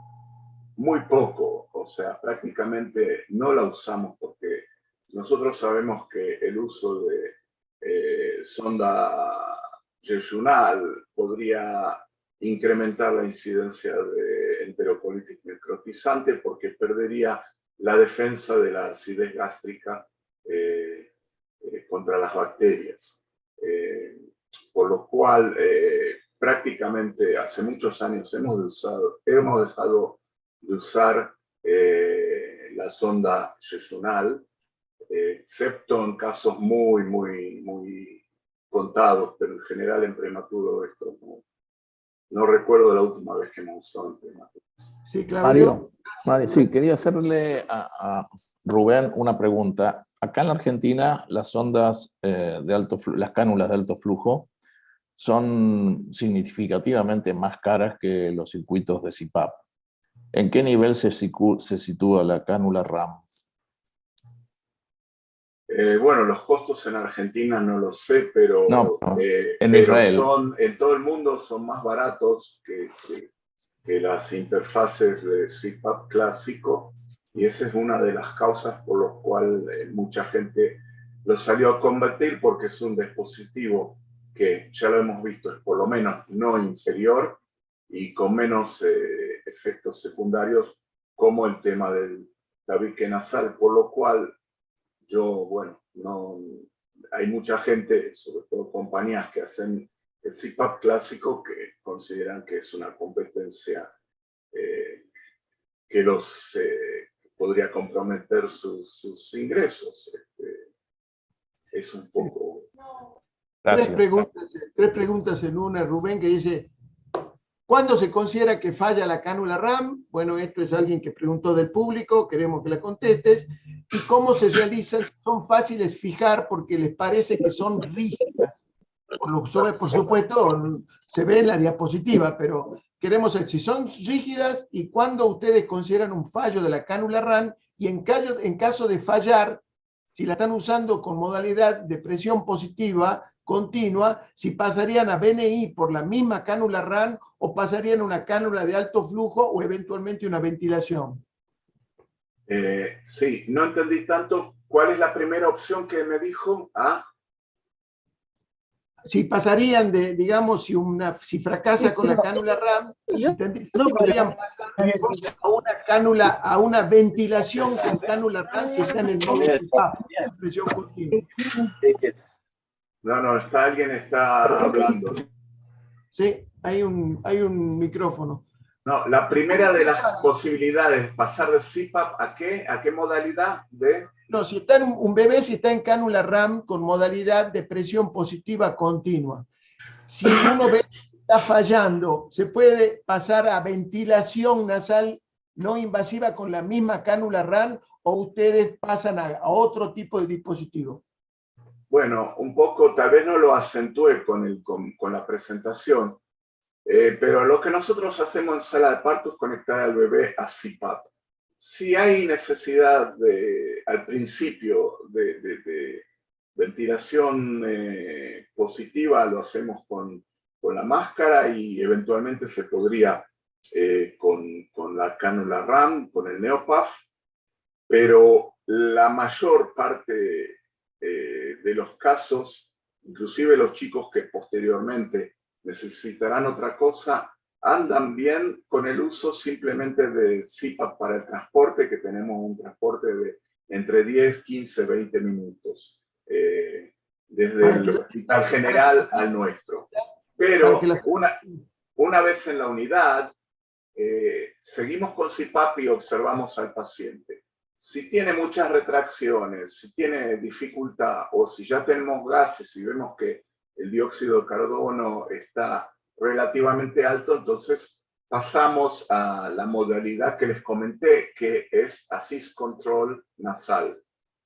muy poco, o sea, prácticamente no la usamos porque nosotros sabemos que el uso de sonda yeyunal podría incrementar la incidencia de enterocolitis necrotizante porque perdería la defensa de la acidez gástrica contra las bacterias. Por lo cual, prácticamente hace muchos años hemos dejado de usar la sonda jejunal, excepto en casos muy contados, pero en general en prematuro esto no recuerdo la última vez que hemos usado en prematuro. Sí, Claudio. Mario, sí, quería hacerle a Rubén una pregunta. Acá en la Argentina las sondas las cánulas de alto flujo son significativamente más caras que los circuitos de CPAP. ¿En qué nivel se sitúa la cánula RAM? Bueno, los costos en Argentina no lo sé, pero, en Israel. En todo el mundo son más baratos que las interfaces de CPAP clásico, y esa es una de las causas por las cuales mucha gente lo salió a combatir, porque es un dispositivo que, ya lo hemos visto, es por lo menos no inferior y con menos efectos secundarios, como el tema del tabique nasal, por lo cual hay mucha gente, sobre todo compañías que hacen el CPAP clásico, que consideran que es una competencia que podría comprometer sus ingresos. Es un poco... Gracias. Tres preguntas en una, Rubén, que dice: ¿cuándo se considera que falla la cánula RAM? Bueno, esto es alguien que preguntó del público, queremos que la contestes. ¿Y cómo se realizan? Son fáciles fijar porque les parece que son rígidas. Por supuesto, se ve en la diapositiva, pero queremos saber si son rígidas y cuándo ustedes consideran un fallo de la cánula RAM, y en caso de fallar, si la están usando con modalidad de presión positiva continua, si pasarían a BNI por la misma cánula RAM o pasarían a una cánula de alto flujo o eventualmente una ventilación. Sí, no entendí tanto. ¿Cuál es la primera opción que me dijo? Si pasarían de, digamos, si fracasa con la cánula RAM, podrían pasar a una cánula, a una ventilación con cánula RAM si están en modo CPAP, en presión continua. No, alguien está hablando. Sí, hay un micrófono. No, la primera de las posibilidades, pasar de CPAP ¿a qué? ¿A qué modalidad de...? No, si está un bebé, si está en cánula RAM con modalidad de presión positiva continua. Si uno ve que está fallando, se puede pasar a ventilación nasal no invasiva con la misma cánula RAM, o ustedes pasan a otro tipo de dispositivo. Bueno, un poco, tal vez no lo acentúe con la presentación, pero lo que nosotros hacemos en sala de parto es conectar al bebé a CPAP. Si hay necesidad al principio de ventilación positiva, lo hacemos con la máscara, y eventualmente se podría con la cánula RAM, con el Neopaf, pero la mayor parte de los casos, inclusive los chicos que posteriormente necesitarán otra cosa, andan bien con el uso simplemente de CPAP para el transporte, que tenemos un transporte de entre 10, 15, 20 minutos, desde el hospital general al nuestro. Pero una vez en la unidad, seguimos con CPAP y observamos al paciente. Si tiene muchas retracciones, si tiene dificultad, o si ya tenemos gases y vemos que el dióxido de carbono está relativamente alto, entonces pasamos a la modalidad que les comenté, que es Assist Control Nasal.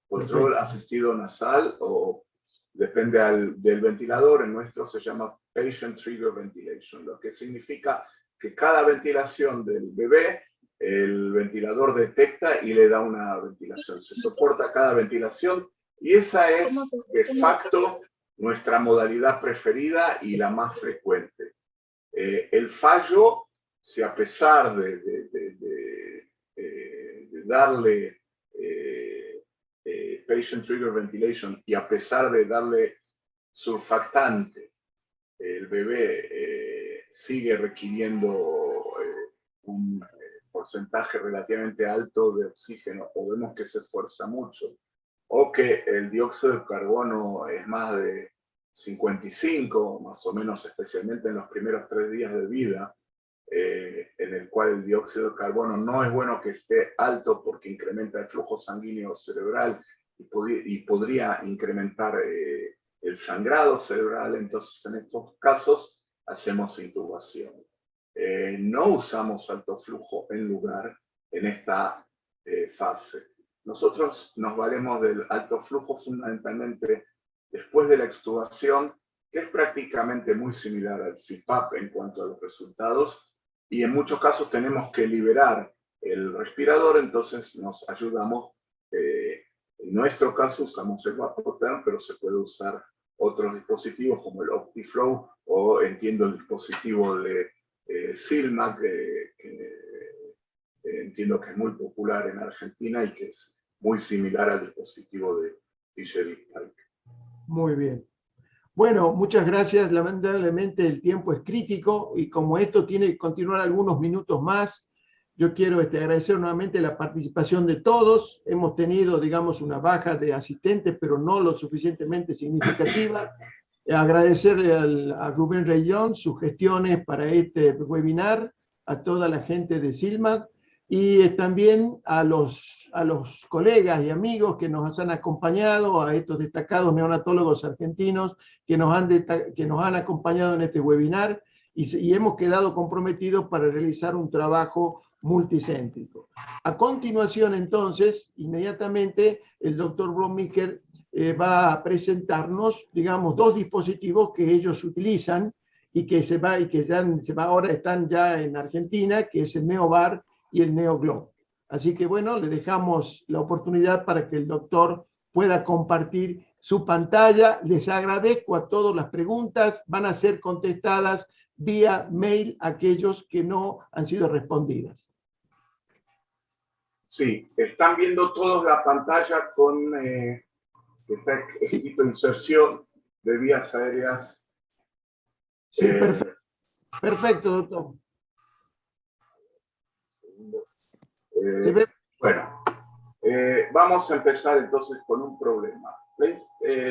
Control asistido nasal, o depende del ventilador, en nuestro se llama Patient Trigger Ventilation, lo que significa que cada ventilación del bebé, el ventilador detecta y le da una ventilación. Se soporta cada ventilación, y esa es de facto nuestra modalidad preferida y la más frecuente. El fallo, si a pesar de darle Patient Trigger Ventilation y a pesar de darle surfactante, el bebé sigue requiriendo porcentaje relativamente alto de oxígeno, o vemos que se esfuerza mucho, o que el dióxido de carbono es más de 55, más o menos, especialmente en los primeros 3 días de vida, en el cual el dióxido de carbono no es bueno que esté alto porque incrementa el flujo sanguíneo cerebral y podría incrementar el sangrado cerebral. Entonces, en estos casos, hacemos intubación. No usamos alto flujo en lugar en esta fase. Nosotros nos valemos del alto flujo fundamentalmente después de la extubación, que es prácticamente muy similar al CPAP en cuanto a los resultados, y en muchos casos tenemos que liberar el respirador, entonces nos ayudamos. En nuestro caso usamos el Vapotherm, pero se puede usar otros dispositivos como el Optiflow, o entiendo el dispositivo de Silmac, que entiendo que es muy popular en Argentina y que es muy similar al dispositivo de Fisher-Pike. Muy bien. Bueno, muchas gracias. Lamentablemente el tiempo es crítico y como esto tiene que continuar algunos minutos más, yo quiero agradecer nuevamente la participación de todos. Hemos tenido, digamos, una baja de asistentes, pero no lo suficientemente significativa. Agradecerle a Rubén Reyón sus gestiones para este webinar, a toda la gente de Silmac y también a los colegas y amigos que nos han acompañado, a estos destacados neonatólogos argentinos que nos han acompañado en este webinar y hemos quedado comprometidos para realizar un trabajo multicéntrico. A continuación, entonces, inmediatamente, el doctor Brommiker va a presentarnos, digamos, 2 dispositivos que ellos utilizan y que ahora están ya en Argentina, que es el NeoVar y el NeoGlobe. Así que, bueno, le dejamos la oportunidad para que el doctor pueda compartir su pantalla. Les agradezco a todas las preguntas, van a ser contestadas vía mail a aquellos que no han sido respondidas. Sí, están viendo todos la pantalla con que está escrito inserción de vías aéreas. Sí, perfecto. Perfecto, doctor. Bueno, vamos a empezar entonces con un problema.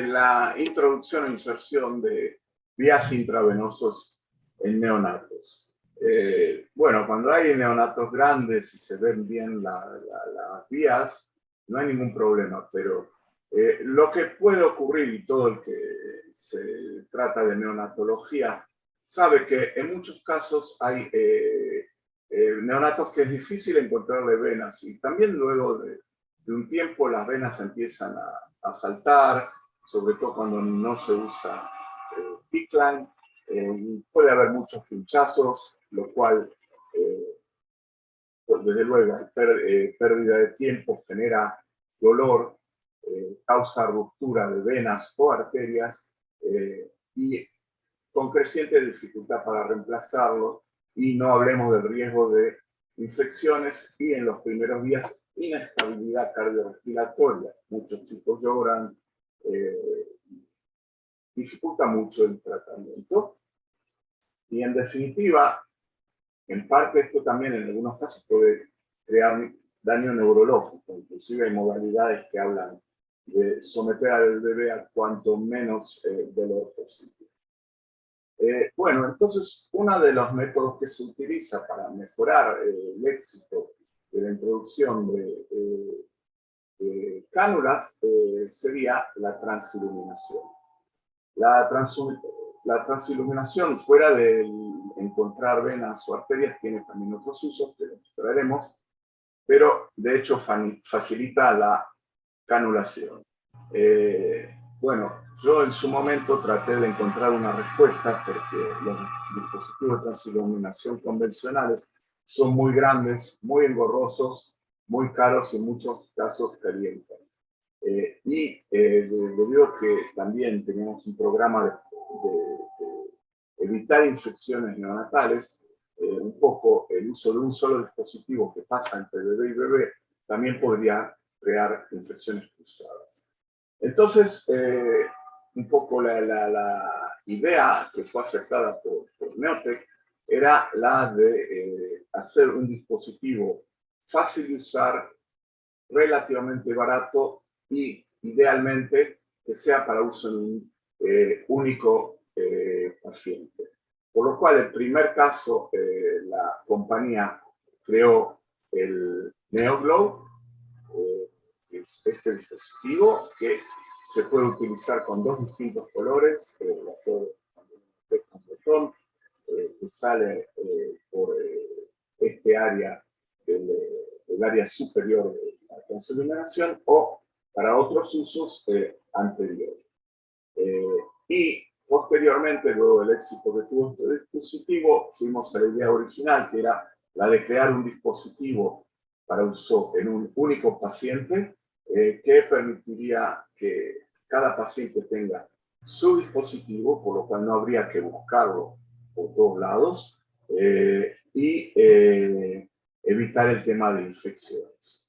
La introducción e inserción de vías intravenosos en neonatos. Bueno, cuando hay neonatos grandes y se ven bien las vías, no hay ningún problema, pero lo que puede ocurrir, y todo el que se trata de neonatología sabe que en muchos casos hay neonatos que es difícil encontrarle venas, y también luego de un tiempo las venas empiezan a faltar, sobre todo cuando no se usa PICC-Line. Puede haber muchos pinchazos, lo cual, pues desde luego, pérdida de tiempo, genera dolor, causa ruptura de venas o arterias y con creciente dificultad para reemplazarlo, y no hablemos del riesgo de infecciones y en los primeros días inestabilidad cardiorrespiratoria. Muchos chicos lloran, dificulta mucho el tratamiento y en definitiva, en parte esto también en algunos casos puede crear daño neurológico, inclusive hay modalidades que hablan de someter al bebé a cuanto menos dolor posible. Bueno, entonces uno de los métodos que se utiliza para mejorar el éxito de la introducción de cánulas sería la transiluminación. La transiluminación, fuera de encontrar venas o arterias, tiene también otros usos que los traeremos, pero de hecho facilita la canulación. Bueno, yo en su momento traté de encontrar una respuesta porque los dispositivos de transiluminación convencionales son muy grandes, muy engorrosos, muy caros y en muchos casos calientan. Debido a que también tenemos un programa de evitar infecciones neonatales, un poco el uso de un solo dispositivo que pasa entre bebé y bebé también podría crear infecciones cruzadas. Entonces, un poco la idea que fue aceptada por Neotec era la de hacer un dispositivo fácil de usar, relativamente barato y idealmente que sea para uso en un único paciente. Por lo cual, el primer caso, la compañía creó el NeoGlow, que es este dispositivo que se puede utilizar con dos distintos colores, un botón que sale por este área del área superior de la alcance de iluminación o para otros usos anteriores. Y posteriormente, luego del éxito que tuvo este dispositivo, fuimos a la idea original, que era la de crear un dispositivo para uso en un único paciente, que permitiría que cada paciente tenga su dispositivo, por lo cual no habría que buscarlo por todos lados, y evitar el tema de infecciones.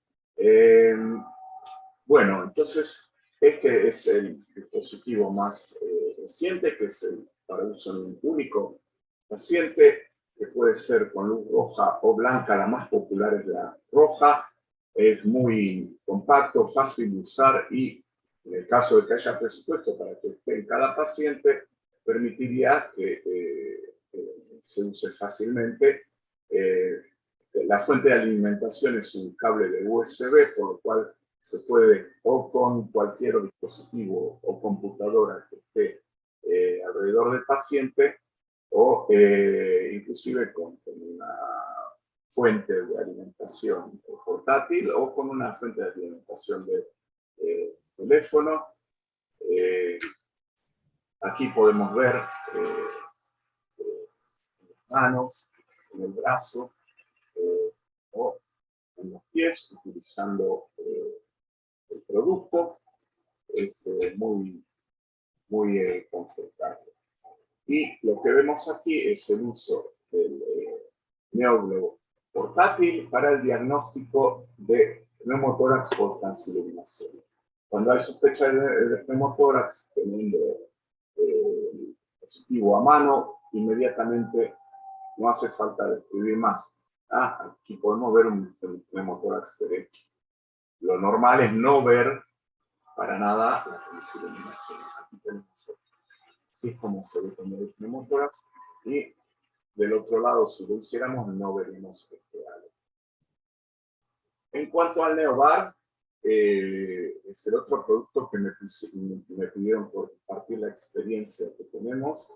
Bueno, entonces, este es el dispositivo más reciente, que es el para uso en un único paciente, que puede ser con luz roja o blanca. La más popular es la roja. Es muy compacto, fácil de usar y, en el caso de que haya presupuesto para que esté en cada paciente, permitiría que se use fácilmente. La fuente de alimentación es un cable de USB, por lo cual se puede, o con cualquier dispositivo o computadora que esté alrededor del paciente, o inclusive con una fuente de alimentación portátil o con una fuente de alimentación de teléfono. Aquí podemos ver en las manos, en el brazo o en los pies, utilizando el producto. Es muy confortable. Y lo que vemos aquí es el uso del NeoGlow portátil para el diagnóstico de neumotórax por transiluminación. Cuando hay sospecha de neumotórax, teniendo el dispositivo a mano, inmediatamente no hace falta describir más. Aquí podemos ver un neumotórax derecho. Lo normal es no ver para nada la transiluminación. Aquí tenemos así es como se ve con el neumotórax, y del otro lado, si lo hiciéramos, no veríamos este halo. En cuanto al NeoBar, es el otro producto que me pidieron por compartir la experiencia que tenemos.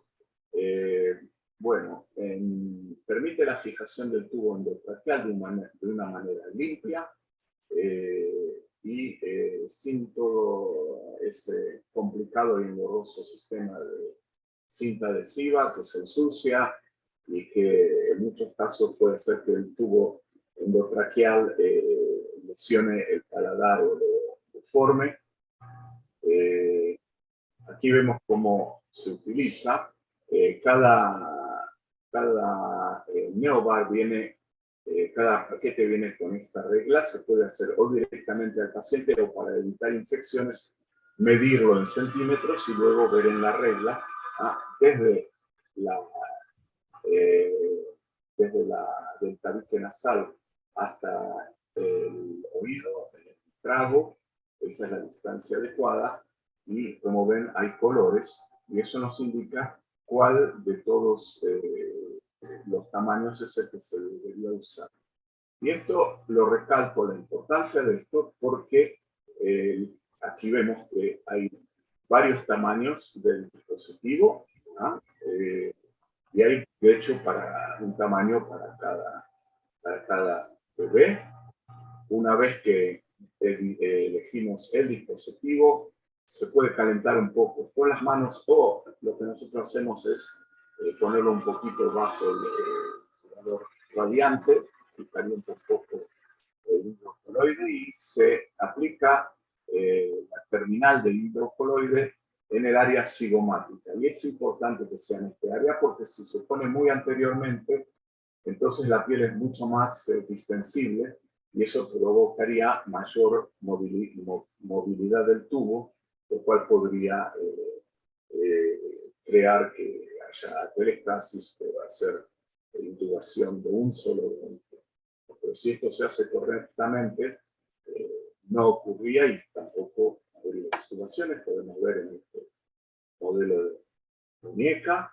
Bueno, permite la fijación del tubo endotraqueal de una manera limpia, y sin todo ese complicado y engorroso sistema de cinta adhesiva que se ensucia y que en muchos casos puede ser que el tubo endotraqueal lesione el paladar o lo deforme. Aquí vemos cómo se utiliza. Cada NeoBar viene, cada paquete viene con esta regla. Se puede hacer o directamente al paciente o, para evitar infecciones, medirlo en centímetros y luego ver en la regla desde del tabique nasal hasta el oído, el trago. Esa es la distancia adecuada, y como ven hay colores, y eso nos indica cuál de todos los tamaños es el que se debería usar. Y esto lo recalco, la importancia de esto, porque aquí vemos que hay varios tamaños del dispositivo, y hay, de hecho, para un tamaño para cada bebé. Una vez que elegimos el dispositivo, se puede calentar un poco con las manos, o lo que nosotros hacemos es ponerlo un poquito bajo el calor radiante, y calienta un poco el hidrocoloide y se aplica la terminal del hidrocoloide en el área cigomática. Y es importante que sea en este área, porque si se pone muy anteriormente, entonces la piel es mucho más distensible, y eso provocaría mayor movilidad del tubo, lo cual podría crear que haya atelectasis, que va a ser intubación de un solo bronquio. Pero si esto se hace correctamente, no ocurría y tampoco habría extubaciones. Podemos ver en este modelo de muñeca,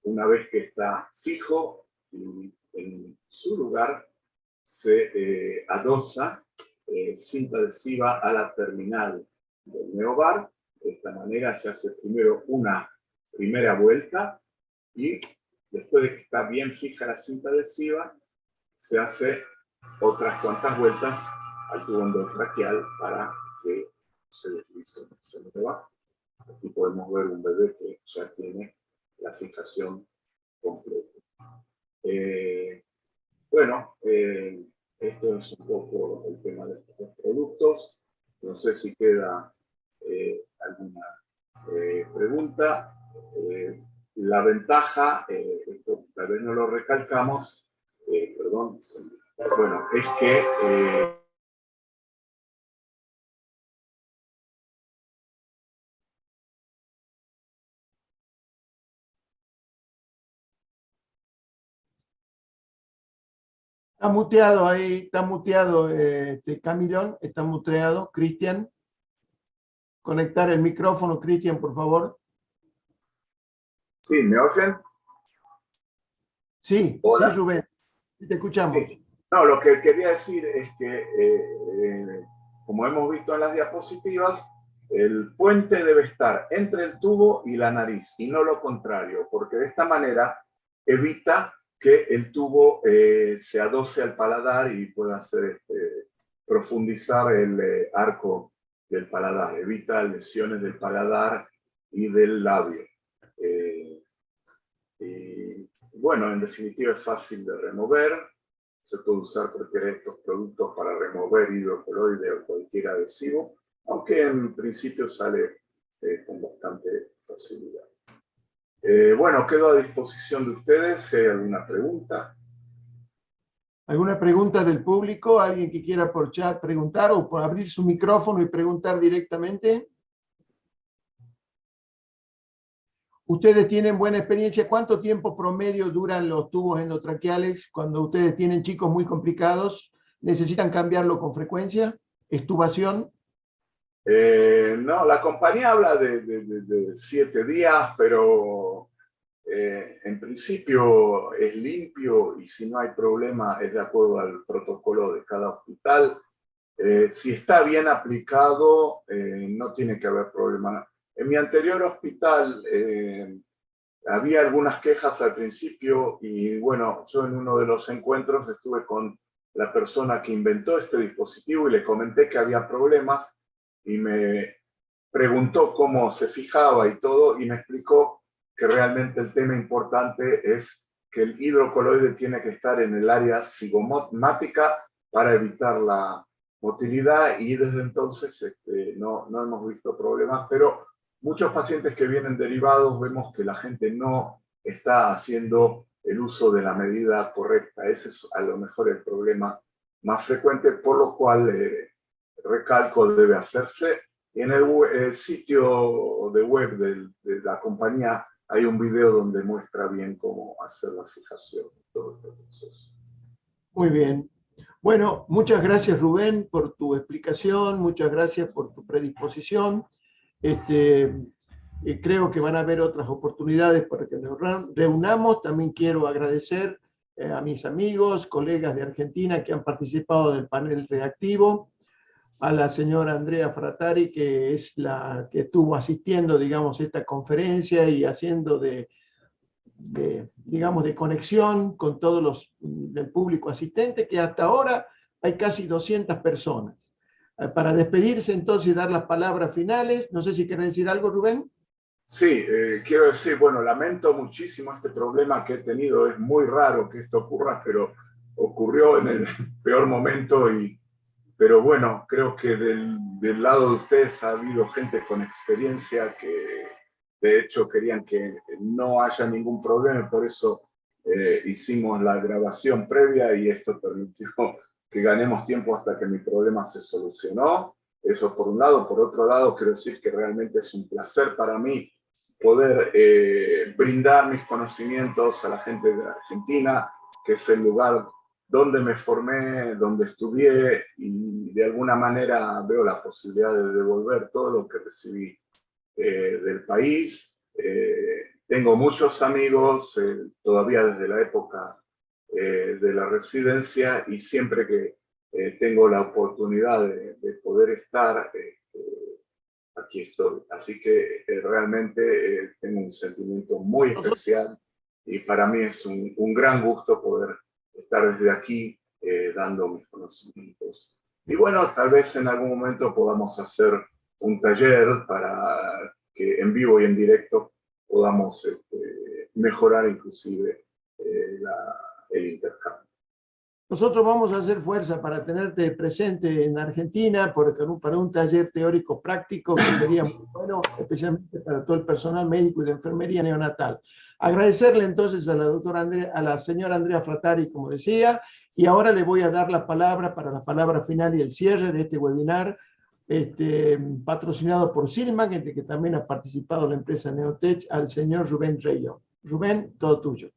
una vez que está fijo y en su lugar, se adosa cinta adhesiva a la terminal del neobar. De esta manera se hace primero una primera vuelta y después de que está bien fija la cinta adhesiva, se hace otras cuantas vueltas al tubo endotraqueal para que se deslice el neobar. Aquí podemos ver un bebé que ya tiene la fijación completa. Bueno, esto es un poco el tema de estos productos. No sé si queda alguna pregunta. La ventaja, esto tal vez no lo recalcamos, perdón, bueno, es que está muteado ahí, está muteado Camilón, está muteado. Cristian, conectar el micrófono, Cristian, por favor. Sí, ¿me oyen? Sí, Hola. sí, Rubén, te escuchamos. Sí. No, lo que quería decir es que, como hemos visto en las diapositivas, el puente debe estar entre el tubo y la nariz, y no lo contrario, porque de esta manera evita que el tubo se adose al paladar y pueda hacer profundizar el arco del paladar, evita lesiones del paladar y del labio. Y bueno, en definitiva es fácil de remover. Se puede usar cualquiera de estos productos para remover hidrocoloide o cualquier adhesivo, aunque en principio sale con bastante facilidad. Bueno, quedo a disposición de ustedes si hay alguna pregunta. ¿Alguna pregunta del público? ¿Alguien que quiera por chat preguntar o por abrir su micrófono y preguntar directamente? ¿Ustedes tienen buena experiencia? ¿Cuánto tiempo promedio duran los tubos endotraqueales cuando ustedes tienen chicos muy complicados? ¿Necesitan cambiarlo con frecuencia? ¿Extubación? No, la compañía habla de 7 días, pero en principio es limpio y si no hay problema es de acuerdo al protocolo de cada hospital. Si está bien aplicado, no tiene que haber problema. En mi anterior hospital había algunas quejas al principio y bueno, yo en uno de los encuentros estuve con la persona que inventó este dispositivo y le comenté que había problemas y me preguntó cómo se fijaba y todo y me explicó que realmente el tema importante es que el hidrocoloide tiene que estar en el área cigomática para evitar la motilidad y desde entonces no hemos visto problemas, pero muchos pacientes que vienen derivados vemos que la gente no está haciendo el uso de la medida correcta. Ese es a lo mejor el problema más frecuente, por lo cual recalco debe hacerse. Y en el sitio de web de la compañía hay un video donde muestra bien cómo hacer la fijación de todo el proceso. Muy bien. Bueno, muchas gracias Rubén por tu explicación, muchas gracias por tu predisposición. Creo que van a haber otras oportunidades para que nos reunamos. También quiero agradecer a mis amigos, colegas de Argentina que han participado del panel reactivo, a la señora Andrea Frattari, que es la que estuvo asistiendo, digamos, esta conferencia y haciendo digamos, de conexión con todos los del público asistente, que hasta ahora hay casi 200 personas. Para despedirse entonces y dar las palabras finales, no sé si quieren decir algo, Rubén. Sí, quiero decir, bueno, lamento muchísimo este problema que he tenido, es muy raro que esto ocurra, pero ocurrió en el peor momento pero bueno, creo que del lado de ustedes ha habido gente con experiencia que de hecho querían que no haya ningún problema, y por eso hicimos la grabación previa y esto permitió que ganemos tiempo hasta que mi problema se solucionó. Eso por un lado. Por otro lado, quiero decir que realmente es un placer para mí poder brindar mis conocimientos a la gente de Argentina, que es el lugar donde me formé, donde estudié, y de alguna manera veo la posibilidad de devolver todo lo que recibí del país. Tengo muchos amigos, todavía desde la época de la residencia, y siempre que tengo la oportunidad de poder estar, aquí estoy. Así que realmente tengo un sentimiento muy especial, y para mí es un gran gusto poder estar desde aquí dando mis conocimientos. Y bueno, tal vez en algún momento podamos hacer un taller para que en vivo y en directo podamos mejorar inclusive el intercambio. Nosotros vamos a hacer fuerza para tenerte presente en Argentina para un taller teórico práctico que sería muy bueno, especialmente para todo el personal médico y de enfermería neonatal. Agradecerle entonces a la señora Andrea Frattari, como decía, y ahora le voy a dar la palabra para la palabra final y el cierre de este webinar, patrocinado por Silmac, en el que también ha participado la empresa Neotech, al señor Rubén Reyo. Rubén, todo tuyo.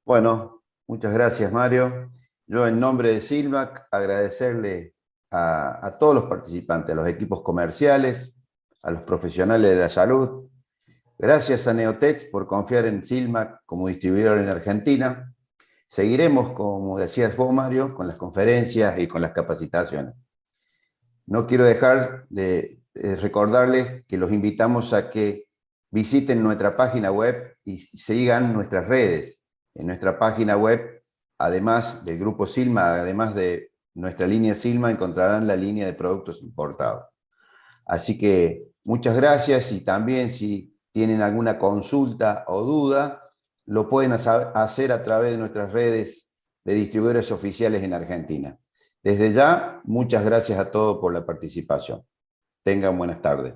Bueno, muchas gracias, Mario. Yo, en nombre de Silmac, agradecerle a todos los participantes, a los equipos comerciales, a los profesionales de la salud. Gracias a Neotech por confiar en Silmac como distribuidor en Argentina. Seguiremos, como decías vos, Mario, con las conferencias y con las capacitaciones. No quiero dejar de recordarles que los invitamos a que visiten nuestra página web y sigan nuestras redes. En nuestra página web, además del grupo Silma, además de nuestra línea Silma, encontrarán la línea de productos importados. Así que muchas gracias, y también si tienen alguna consulta o duda, lo pueden hacer a través de nuestras redes de distribuidores oficiales en Argentina. Desde ya, muchas gracias a todos por la participación. Tengan buenas tardes.